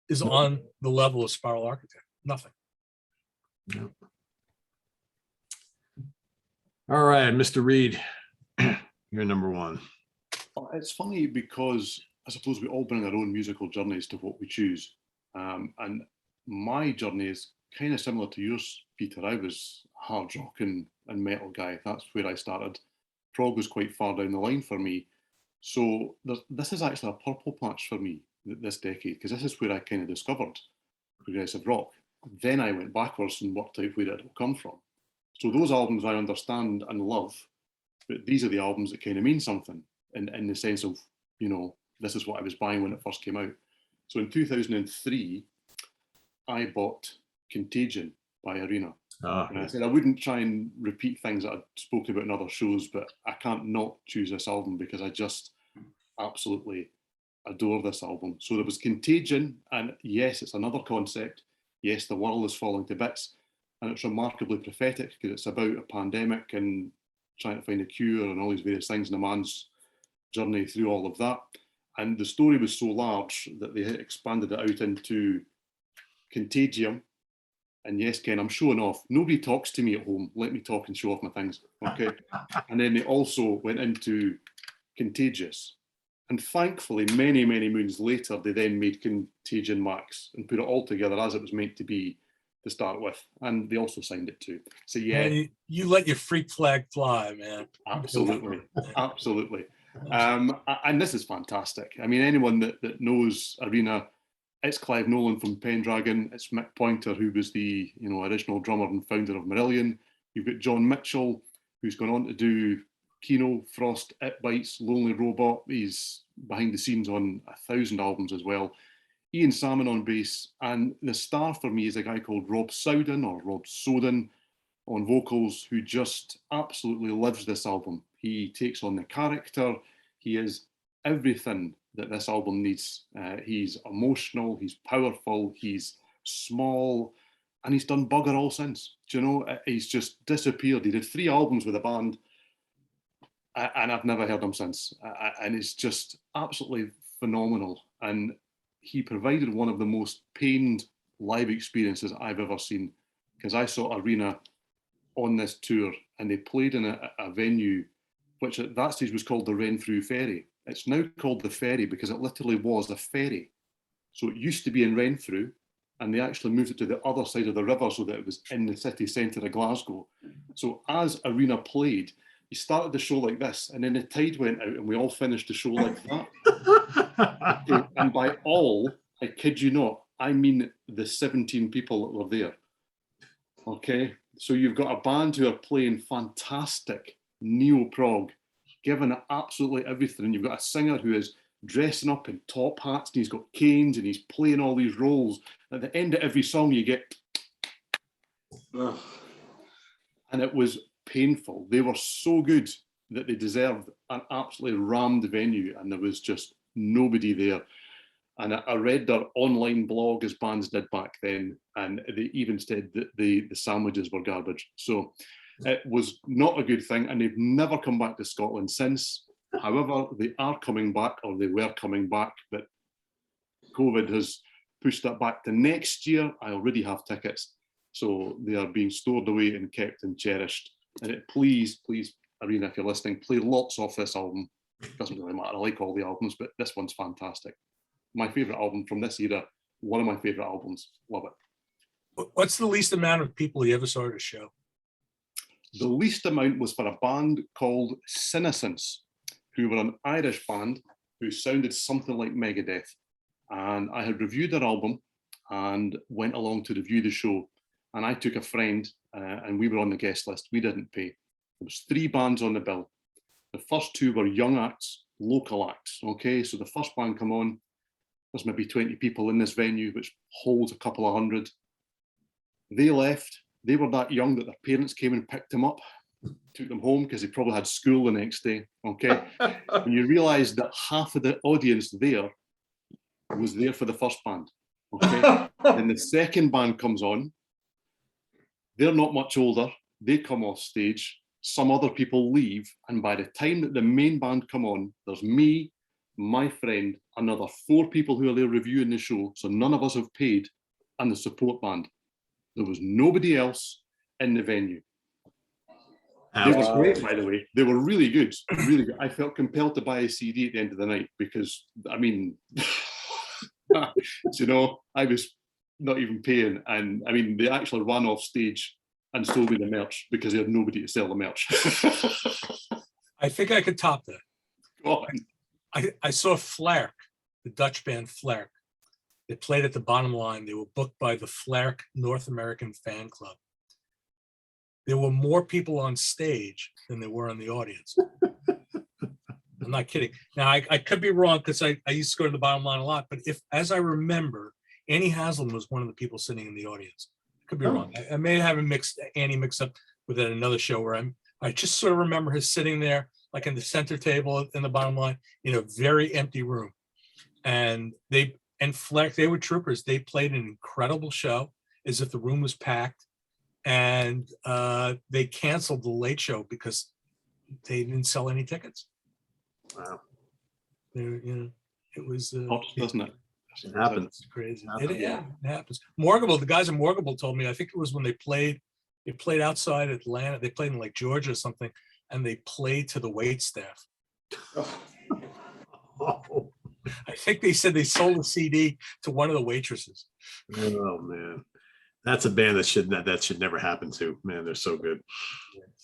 Speaker 2: is on the level of Spiral Architect. Nothing.
Speaker 1: Yep. All right, Mr. Reed, you're number one.
Speaker 5: It's funny because I suppose we all bring our own musical journeys to what we choose. And my journey is kind of similar to yours, Peter. I was a hard rock and metal guy. That's where I started. Prog was quite far down the line for me. So this is actually a purple patch for me this decade, because this is where I kind of discovered progressive rock. Then I went backwards and worked out where it all come from. So those albums I understand and love, but these are the albums that kind of mean something in the sense of, you know, this is what I was buying when it first came out. So in 2003, I bought Contagion by Arena. And I said I wouldn't try and repeat things that I'd spoken about in other shows, but I can't not choose this album because I just absolutely adore this album. So there was Contagion, and yes, it's another concept. Yes, the world is falling to bits, and it's remarkably prophetic because it's about a pandemic and trying to find a cure and all these various things in a man's journey through all of that. And the story was so large that they expanded it out into Contagium. And yes, Ken, I'm showing off. Nobody talks to me at home. Let me talk and show off my things. Okay. And then they also went into Contagious. And thankfully, many, many moons later, they then made Contagion Max and put it all together as it was meant to be to start with. And they also signed it too. So yeah,
Speaker 2: Man, you let your freak flag fly, man.
Speaker 5: absolutely, absolutely. And this is fantastic. I mean, anyone that knows Arena, it's Clive Nolan from Pendragon. It's Mick Pointer, who was the original drummer and founder of Marillion. You've got John Mitchell, who's gone on to do Kino, Frost, It Bites, Lonely Robot. He's behind the scenes on 1,000 albums as well. Ian Salmon on bass, and the star for me is a guy called Rob Soden on vocals, who just absolutely lives this album. He takes on the character. He is everything that this album needs. He's emotional, he's powerful, he's small, and he's done bugger all since. Do you know, he's just disappeared. He did 3 albums with a band, and I've never heard him since. And it's just absolutely phenomenal. And he provided one of the most pained live experiences I've ever seen, because I saw Arena on this tour, and they played in a venue which at that stage was called the Renfrew Ferry. It's now called the Ferry because it literally was a ferry. So it used to be in Renfrew, and they actually moved it to the other side of the river so that it was in the city centre of Glasgow. So as Arena played, he started the show like this, and then the tide went out and we all finished the show like that. Okay, and by all, I kid you not, I mean the 17 people that were there. Okay, so you've got a band who are playing fantastic neo-prog, giving it absolutely everything, and you've got a singer who is dressing up in top hats, and he's got canes, and he's playing all these roles. At the end of every song, you get... And it was painful. They were so good that they deserved an absolutely rammed venue, and there was just nobody there. And I read their online blog, as bands did back then, and they even said that the sandwiches were garbage. So it was not a good thing, and they've never come back to Scotland since. However, they are coming back, or they were coming back, but COVID has pushed that back to next year. I already have tickets, so they are being stored away and kept and cherished. And please, Arena, if you're listening, play lots of this album. It doesn't really matter, I like all the albums, but this one's fantastic. My favourite album from this era, one of my favourite albums, love it.
Speaker 2: What's the least amount of people you ever saw at a show?
Speaker 5: The least amount was for a band called Senescence, who were an Irish band who sounded something like Megadeth. And I had reviewed their album and went along to review the show. And I took a friend and we were on the guest list. We didn't pay. There was 3 bands on the bill. The first 2 were young acts, local acts. Okay, so the first band come on. There's maybe 20 people in this venue, which holds a couple of hundred. They left. They were that young that their parents came and picked them up, took them home because they probably had school the next day. Okay, and you realise that half of the audience there was there for the first band. Okay, and the second band comes on. They're not much older. They come off stage. Some other people leave, and by the time that the main band come on, there's me, my friend, another 4 people who are there reviewing the show, so none of us have paid, and the support band. There was nobody else in the venue. They were great, by the way. They were really good, really good. I felt compelled to buy a CD at the end of the night because, I mean, you know, I was not even paying, and I mean, they actually ran off stage and sold me the merch because they had nobody to sell the merch.
Speaker 2: I think I could top that.
Speaker 5: Go on.
Speaker 2: I saw Flark, the Dutch band Flark. They played at the Bottom Line. They were booked by the Flark North American Fan Club. There were more people on stage than there were in the audience. I'm not kidding. Now, I could be wrong because I used to go to the Bottom Line a lot, but as I remember, Annie Haslam was one of the people sitting in the audience. I could be wrong. I may have Annie mixed up with another show where I just sort of remember her sitting there, like in the center table in the Bottom Line, in a very empty room. And Flark, they were troopers. They played an incredible show as if the room was packed. And they canceled the late show because they didn't sell any tickets.
Speaker 1: Wow.
Speaker 2: It was
Speaker 5: Doesn't it?
Speaker 1: It happens.
Speaker 2: It's crazy.
Speaker 1: Yeah.
Speaker 2: It happens. Morgable, the guys in Morgable told me, I think it was when they played outside Atlanta. They played in like Georgia or something, and they played to the wait staff. I think they said they sold the CD to one of the waitresses.
Speaker 1: Oh man, that's a band that should never happen to. Man, they're so good.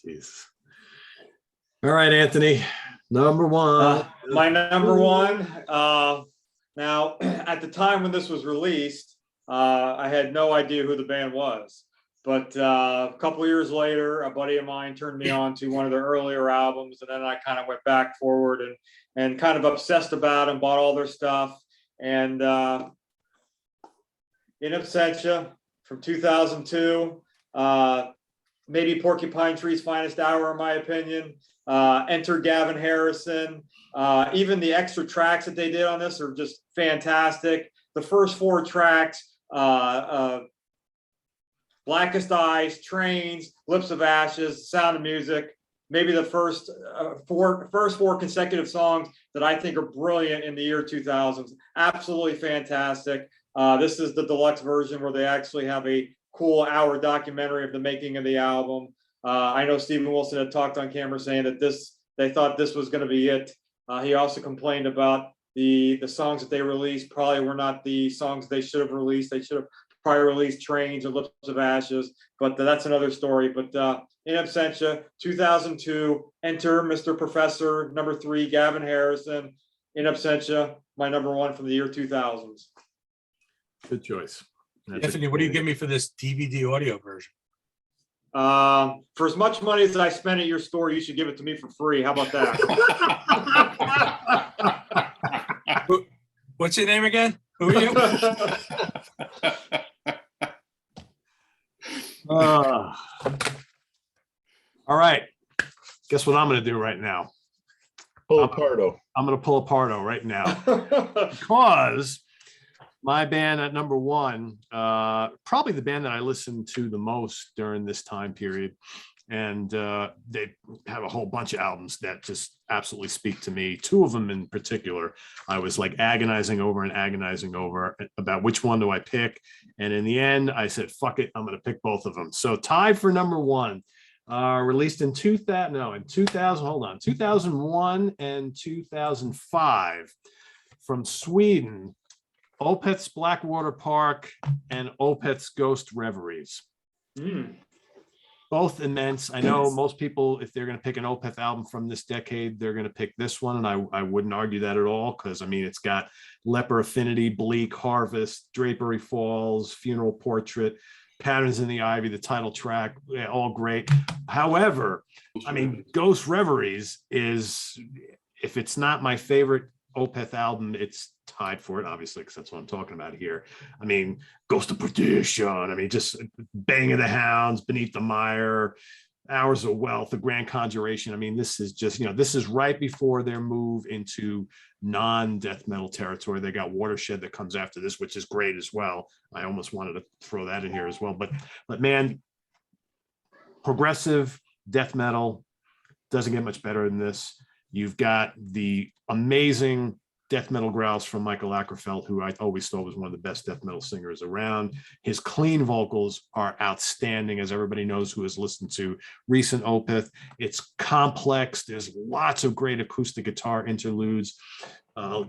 Speaker 1: Jeez. All right, Anthony, number one.
Speaker 4: My number one. Now, at the time when this was released, I had no idea who the band was. But a couple of years later, a buddy of mine turned me on to one of their earlier albums, and then I kind of went back forward and kind of obsessed about them, bought all their stuff, and In Absentia from 2002, maybe Porcupine Tree's finest hour, in my opinion. Enter Gavin Harrison. Even the extra tracks that they did on this are just fantastic. The first 4 tracks, Blackest Eyes, Trains, Lips of Ashes, Sound of Music, maybe the first four consecutive songs that I think are brilliant in the year 2000s. Absolutely fantastic. This is the deluxe version where they actually have a cool hour documentary of the making of the album. I know Stephen Wilson had talked on camera saying that they thought this was going to be it. He also complained about the songs that they released probably were not the songs they should have released. They should have probably released Trains or Lips of Ashes, but that's another story. But In Absentia, 2002, Enter Mr. Professor, number 3, Gavin Harrison. In Absentia, my number 1 from the year 2000s.
Speaker 1: Good choice.
Speaker 2: Anthony, what do you give me for this DVD audio version?
Speaker 4: For as much money as I spent at your store, you should give it to me for free. How about that?
Speaker 2: What's your name again? Who are you?
Speaker 1: All right. Guess what I'm going to do right now?
Speaker 3: Pull Pardo.
Speaker 1: I'm going to pull a Pardo right now because my band at number 1, probably the band that I listened to the most during this time period. And they have a whole bunch of albums that just absolutely speak to me. 2 of them in particular, I was like agonizing over about which one do I pick. And in the end, I said, fuck it, I'm going to pick both of them. So tied for number 1, released in 2001 and 2005 from Sweden, Opeth's Blackwater Park and Opeth's Ghost Reveries. Both immense. I know most people, if they're going to pick an Opeth album from this decade, they're going to pick this one. And I wouldn't argue that at all, because I mean, it's got Leper Affinity, Bleak, Harvest, Drapery Falls, Funeral Portrait, Patterns in the Ivy, the title track, all great. However, I mean, Ghost Reveries is, if it's not my favorite Opeth album, it's tied for it, obviously, because that's what I'm talking about here. I mean, Ghost of Perdition, I mean, just Bang of the Hounds, Beneath the Mire, Hours of Wealth, The Grand Conjuration. I mean, this is just, this is right before their move into non-death metal territory. They got Watershed that comes after this, which is great as well. I almost wanted to throw that in here as well. But man, progressive death metal doesn't get much better than this. You've got the amazing death metal growls from Michael Ackerfeld, who I always thought was one of the best death metal singers around. His clean vocals are outstanding, as everybody knows who has listened to recent Opeth. It's complex. There's lots of great acoustic guitar interludes,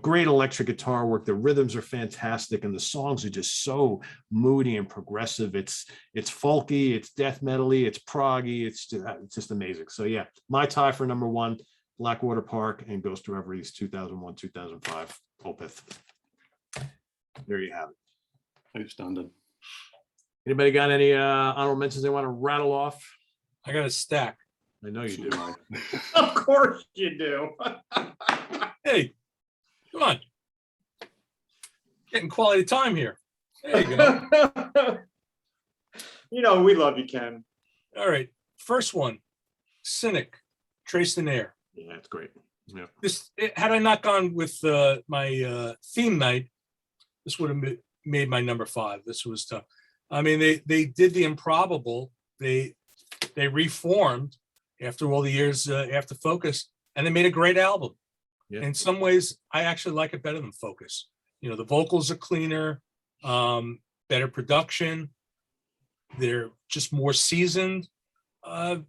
Speaker 1: great electric guitar work. The rhythms are fantastic, and the songs are just so moody and progressive. It's folky, it's death metal-y, it's proggy. It's just amazing. So yeah, my tie for number 1. Blackwater Park and Ghost Reveries 2001-2005 Opeth. There you have it.
Speaker 5: Outstanding.
Speaker 1: Anybody got any honorable mentions they want to rattle off?
Speaker 2: I got a stack.
Speaker 1: I know you do.
Speaker 4: Of course you do.
Speaker 2: Hey, come on. Getting quality time here. There you go.
Speaker 4: We love you, Ken.
Speaker 2: All right. First one, Cynic, Trace in Air.
Speaker 1: Yeah, it's great. Yeah.
Speaker 2: Had I not gone with my theme night, this would have made my number 5. This was tough. I mean, they did the improbable. They reformed after all the years after Focus, and they made a great album. Yeah. In some ways, I actually like it better than Focus. The vocals are cleaner, better production. They're just more seasoned. I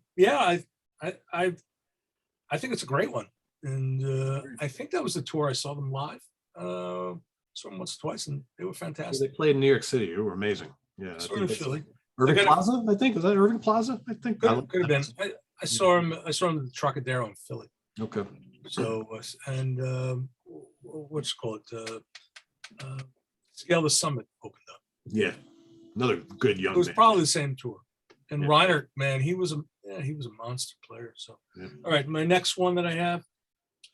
Speaker 2: think it's a great one. And I think that was the tour I saw them live. Saw them once or twice, and they were
Speaker 1: They
Speaker 2: fantastic.
Speaker 1: played in New York City. They were amazing. Yeah. I
Speaker 2: Sort
Speaker 1: think
Speaker 2: of
Speaker 1: that's
Speaker 2: Philly.
Speaker 1: Irving
Speaker 2: I gotta-
Speaker 1: Plaza, I think. Is that Irving Plaza? I think.
Speaker 2: Could have been. I saw him. I saw him at the Trocadero in Philly.
Speaker 1: Okay.
Speaker 2: So and what's it called? Scale the Summit opened up.
Speaker 1: Yeah. Another good young
Speaker 2: It was
Speaker 1: man.
Speaker 2: probably the same tour. And
Speaker 1: Yeah.
Speaker 2: Reiner, man, he was a monster player. So,
Speaker 1: Yeah.
Speaker 2: all right, my next one that I have,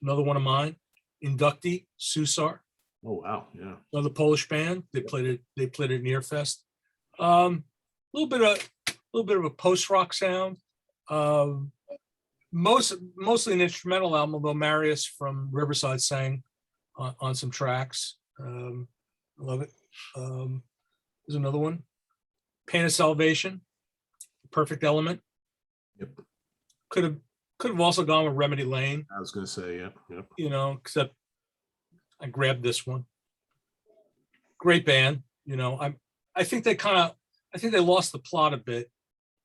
Speaker 2: another one of mine, inductee Susar,
Speaker 1: Oh, wow. Yeah.
Speaker 2: another Polish band. They played it. They played at Nearfest. A little bit of a post rock sound. Mostly an instrumental album, although Marius from Riverside sang on some tracks. I love it. There's another one, Pain of Salvation, Perfect Element.
Speaker 1: Yep.
Speaker 2: Could have also gone with Remedy Lane,
Speaker 1: I was going to say, yeah. Yep.
Speaker 2: you know, except I grabbed this one. Great band, you know. I think they lost the plot a bit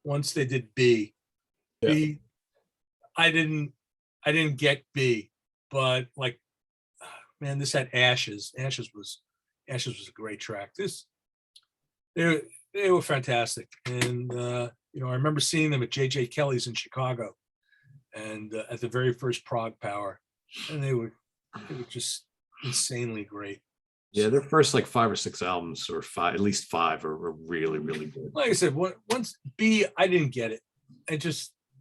Speaker 2: once they did B.
Speaker 3: Yeah.
Speaker 2: B, I didn't get B, but like, man, this had Ashes. Ashes was a great track. They were fantastic, and you know, I remember seeing them at J.J. Kelly's in Chicago, and at the very first Prog Power, and they were just insanely great.
Speaker 1: Yeah. Their first like 5 or 6 albums, or at least 5 are really, really good.
Speaker 2: Like I said, once B, I didn't get it.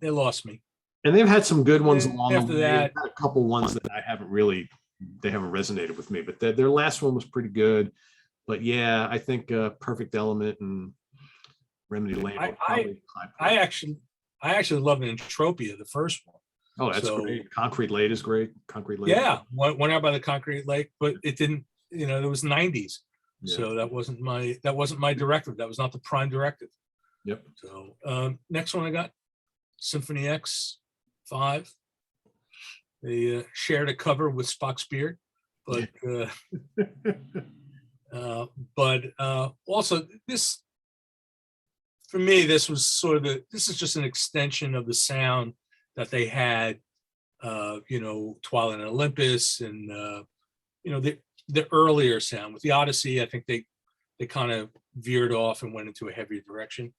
Speaker 2: They lost me.
Speaker 1: And they've had some good ones
Speaker 2: And
Speaker 1: along
Speaker 2: after
Speaker 1: the way.
Speaker 2: that-
Speaker 1: They've had a couple ones that they haven't resonated with me, but their last one was pretty good. But yeah, I think Perfect Element and Remedy Lane.
Speaker 2: I-
Speaker 1: are probably high
Speaker 2: I
Speaker 1: points.
Speaker 2: actually love Entropia, the first one.
Speaker 1: Oh, that's
Speaker 2: so-
Speaker 1: great. Concrete Lake is great. Concrete Lake.
Speaker 2: Yeah, went out by the Concrete Lake, but it didn't. You know, it was '90s,
Speaker 1: Yeah.
Speaker 2: so that wasn't my directive. That was not the prime directive.
Speaker 1: Yep.
Speaker 2: So next one I got, Symphony X 5. They shared a cover with Spock's Beard, but also this, for me, this was this is just an extension of the sound that they had, you know, Twilight and Olympus, and you know, the earlier sound with the Odyssey. I think they kind of veered off and went into a heavier direction.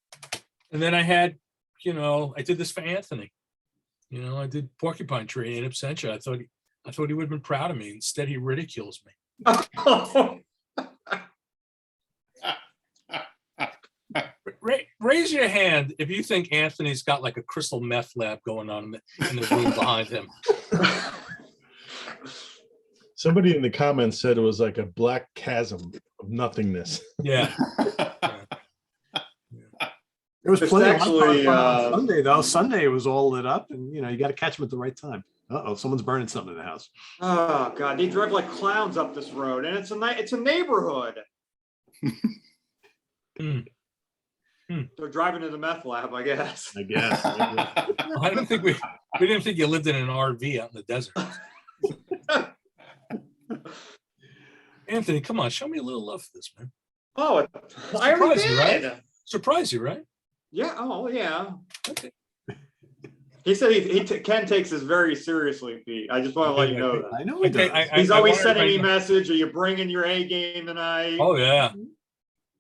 Speaker 2: And then I had, you know, I did this for Anthony. You know, I did Porcupine Tree in absentia. I thought he would have been proud of me. Instead, he ridicules me. Raise your hand if you think Anthony's got like a crystal meth lab going on in the room behind him.
Speaker 3: Somebody in the comments said it was like a black chasm of nothingness.
Speaker 2: Yeah.
Speaker 1: There was
Speaker 4: It's
Speaker 1: plenty
Speaker 4: actually,
Speaker 1: of on Sunday though. Sunday it was all lit up, and you know, you got to catch them at the right time. Uh-oh, someone's burning something in the house.
Speaker 4: Oh God, they drive like clowns up this road, and it's a neighborhood.
Speaker 2: Mm.
Speaker 4: They're driving to the meth lab, I guess.
Speaker 1: I guess.
Speaker 2: I didn't think we didn't think you lived in an RV out in the desert. Anthony, come on, show me a little love for this, man.
Speaker 4: Oh, I already
Speaker 2: Surprised you, right?
Speaker 4: did.
Speaker 2: Surprise you, right?
Speaker 4: Yeah. Oh, yeah.
Speaker 2: Okay.
Speaker 4: He said Ken takes this very seriously, Pete. I just want to let you know that.
Speaker 1: I know he
Speaker 2: Okay,
Speaker 1: does.
Speaker 4: He's always
Speaker 2: want
Speaker 4: sending me
Speaker 2: everybody
Speaker 4: message. Are you bringing your A game tonight?
Speaker 2: Oh yeah.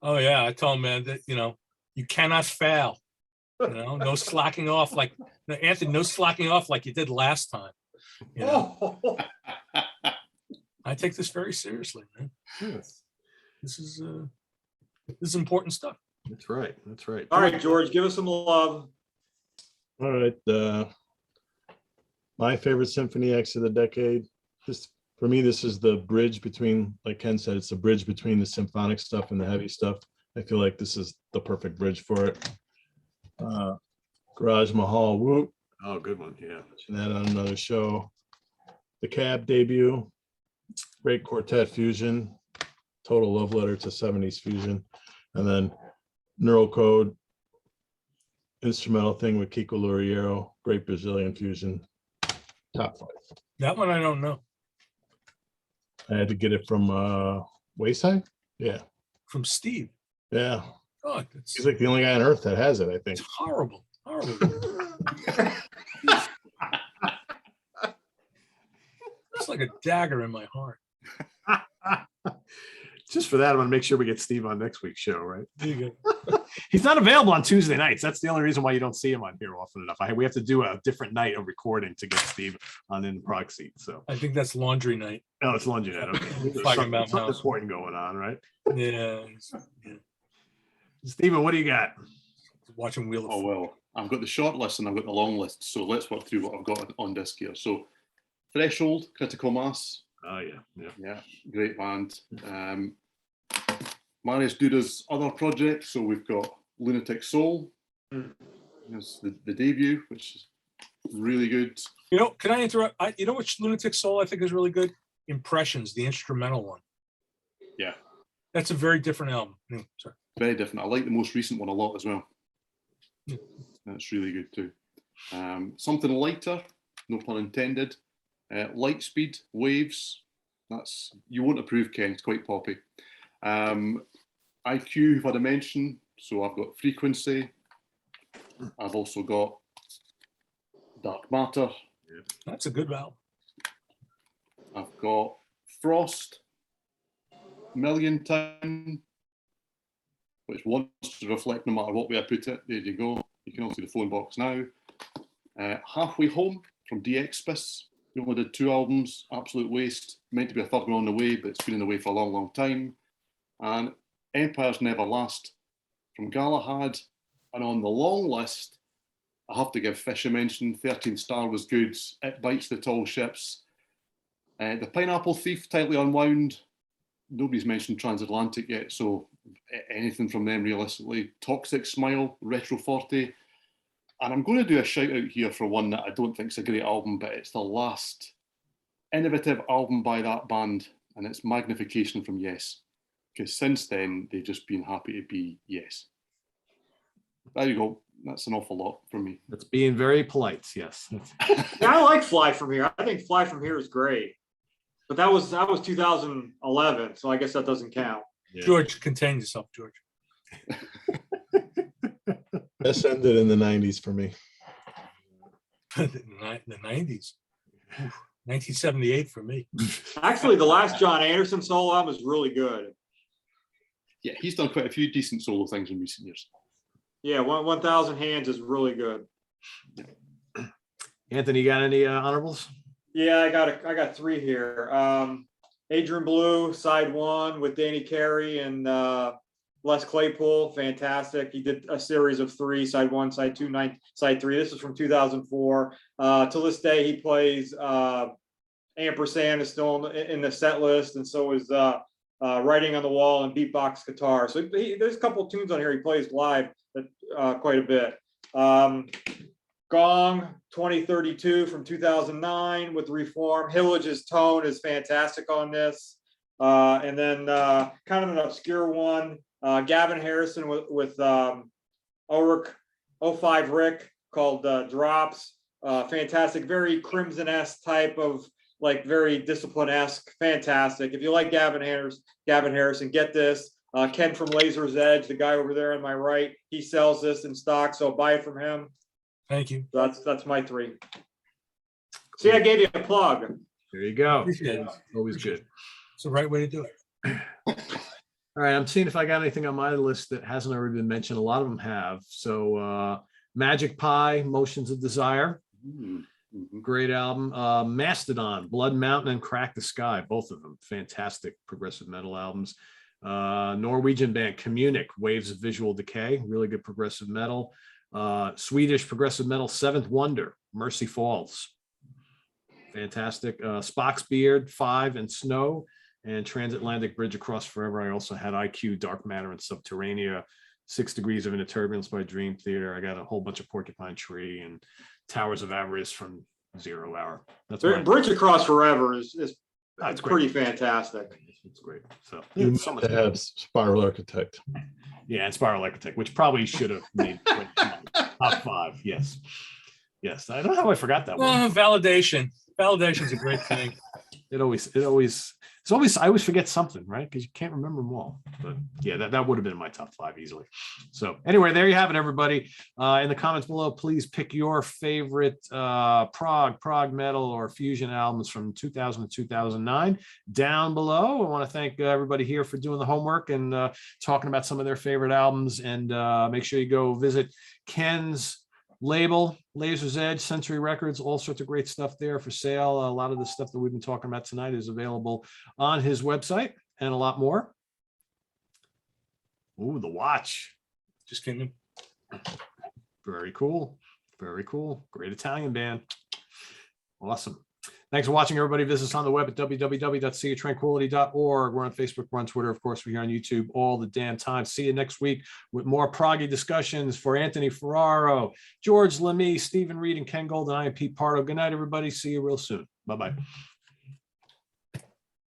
Speaker 2: Oh yeah. I told him, man, that you know, you cannot fail. You know, no slacking off like Anthony, no slacking off like you did last time. You know,
Speaker 4: Oh.
Speaker 2: I take this very seriously, man.
Speaker 1: Yes,
Speaker 2: This is important stuff.
Speaker 1: that's right. That's right.
Speaker 4: All right, George, give us some love.
Speaker 3: All right. My favorite Symphony X of the decade. For me, this is the bridge between, like Ken said, it's the bridge between the symphonic stuff and the heavy stuff. I feel like this is the perfect bridge for it. Garage Mahal, Whoop.
Speaker 1: Oh, good one. Yeah.
Speaker 3: Mention that on another show. The Cab debut, great quartet fusion, total love letter to 70s fusion. And then Neural Code, instrumental thing with Kiko Luriero, great Brazilian fusion, top 5.
Speaker 2: That one I don't know.
Speaker 3: I had to get it from Wayside. Yeah.
Speaker 2: From Steve.
Speaker 3: Yeah.
Speaker 2: God, that's
Speaker 3: He's like the only guy on earth that has it, I think.
Speaker 2: horrible. Horrible. It's like a dagger in my heart.
Speaker 1: Just for that, I'm gonna make sure we get Steve on next week's show, right?
Speaker 2: There you go.
Speaker 1: He's not available on Tuesday nights. That's the only reason why you don't see him on here often enough. We have to do a different night of recording to get Steve on In the Prog Seat. So
Speaker 2: I think that's laundry night.
Speaker 1: oh, it's laundry night. Okay. There's
Speaker 2: Flag
Speaker 1: something
Speaker 2: Mountain House.
Speaker 1: important going on, right?
Speaker 2: Yeah.
Speaker 1: Steven, what do you got?
Speaker 2: Watching Wheel of
Speaker 5: Oh,
Speaker 2: Fortune.
Speaker 5: well, I've got the short list and I've got the long list. So let's work through what I've got on disc here. So Threshold, Critical Mass.
Speaker 1: Oh yeah.
Speaker 5: Yeah, great band. Marius Duda's other project. So we've got Lunatic Soul. There's the debut, which is really good.
Speaker 2: You know, can I interrupt? You know which Lunatic Soul I think is really good? Impressions, the instrumental one.
Speaker 5: Yeah.
Speaker 2: That's a very different album. Sorry.
Speaker 5: Very different. I like the most recent one a lot as well.
Speaker 2: Yeah.
Speaker 5: That's really good too. Something lighter, no pun intended. Lightspeed, Waves. That's, you won't approve, Ken. It's quite poppy. IQ, who've had a mention. So I've got Frequency. I've also got Dark Matter.
Speaker 2: That's a good album.
Speaker 5: I've got Frost, Million Town, which wants to reflect no matter what way I put it. There you go. You can all see the phone box now. Halfway Home from DXPIS. We only did 2 albums. Absolute waste. Meant to be a third one on the way, but it's been in the way for a long, long time. And Empires Never Last from Galahad. And on the long list, I have to give Fish a mention. 13th Star was good. It Bites the Tall Ships. The Pineapple Thief, tightly unwound. Nobody's mentioned Transatlantic yet, so anything from them realistically. Toxic Smile, Retro 40. And I'm going to do a shout out here for one that I don't think is a great album, but it's the last innovative album by that band, and it's Magnification from Yes. Because since then, they've just been happy to be Yes. There you go. That's an awful lot from me.
Speaker 1: That's being very polite. Yes.
Speaker 4: Yeah, I like Fly From Here. I think Fly From Here is great. But that was 2011, so I guess that doesn't count.
Speaker 1: Yeah.
Speaker 2: George, contain yourself, George.
Speaker 3: This ended in the 90s for me.
Speaker 2: The 90s. 1978 for me.
Speaker 4: Actually, the last John Anderson solo album is really good.
Speaker 5: Yeah, he's done quite a few decent solo things in recent years.
Speaker 4: Yeah, 1,000 Hands is really good.
Speaker 1: Anthony, you got any honorables?
Speaker 4: Yeah, I got 3 here. Adrian Blue, side 1 with Danny Carey and Les Claypool, fantastic. He did a series of 3, side 1, side 2, side 3. This is from 2004. To this day, he plays Ampersand is still in the set list, and so is Writing on the Wall and Beatbox Guitar. So there's a couple of tunes on here he plays live quite a bit. Gong 2032 from 2009 with Reform. Hillage's tone is fantastic on this. And then kind of an obscure one, Gavin Harrison with Ulrich 05 Rick called Drops. Fantastic, very Crimson-esque type of, like, very Discipline-esque. Fantastic. If you like Gavin Harrison, get this. Ken from Laser's Edge, the guy over there on my right, he sells this in stock, so buy it from him.
Speaker 2: Thank you.
Speaker 4: That's my 3. See, I gave you a plug.
Speaker 1: There you go.
Speaker 2: Appreciate it.
Speaker 1: Always good.
Speaker 2: It's the right way to do it.
Speaker 1: All right, I'm seeing if I got anything on my list that hasn't already been mentioned. A lot of them have. So Magic Pie, Motions of Desire.
Speaker 5: Mm-hmm.
Speaker 1: Great album. Mastodon, Blood Mountain and Crack the Sky, both of them fantastic progressive metal albums. Norwegian band Communic, Waves of Visual Decay, really good progressive metal. Swedish progressive metal Seventh Wonder, Mercy Falls, fantastic. Spock's Beard, 5 and Snow, and Transatlantic Bridge Across Forever. I also had IQ, Dark Matter and Subterranea, 6 Degrees of Inner Turbulence by Dream Theater. I got a whole bunch of Porcupine Tree and Towers of Avarice from 0 Hour. That's
Speaker 4: Bridge Across Forever is
Speaker 1: That's
Speaker 4: pretty fantastic.
Speaker 1: It's great. So
Speaker 3: You
Speaker 1: it's so
Speaker 3: must
Speaker 1: much fun.
Speaker 3: have Spiral Architect.
Speaker 1: Yeah, and Spiral Architect, which probably should have made top 5. Yes. Yes. I don't know how I forgot that one.
Speaker 2: Validation. Validation's a great thing.
Speaker 1: I always forget something, right? Because you can't remember them all. But yeah, that would have been in my top 5 easily. So anyway, there you have it, everybody. In the comments below, please pick your favorite prog metal or fusion albums from 2000 to 2009 down below. I want to thank everybody here for doing the homework and talking about some of their favorite albums. And make sure you go visit Ken's label, Laser's Edge, Century Records, all sorts of great stuff there for sale. A lot of the stuff that we've been talking about tonight is available on his website and a lot more. Ooh, the watch.
Speaker 2: Just kidding.
Speaker 1: Very cool. Very cool. Great Italian band. Awesome. Thanks for watching, everybody. Visit us on the web at www.seaoftranquility.org. We're on Facebook, we're on Twitter. Of course, we're here on YouTube all the damn time. See you next week with more proggy discussions. For Anthony Ferraro, George Lemie, Stephen Reed, and Ken Gold, and I am Pete Pardo. Good night, everybody. See you real soon. Bye-bye.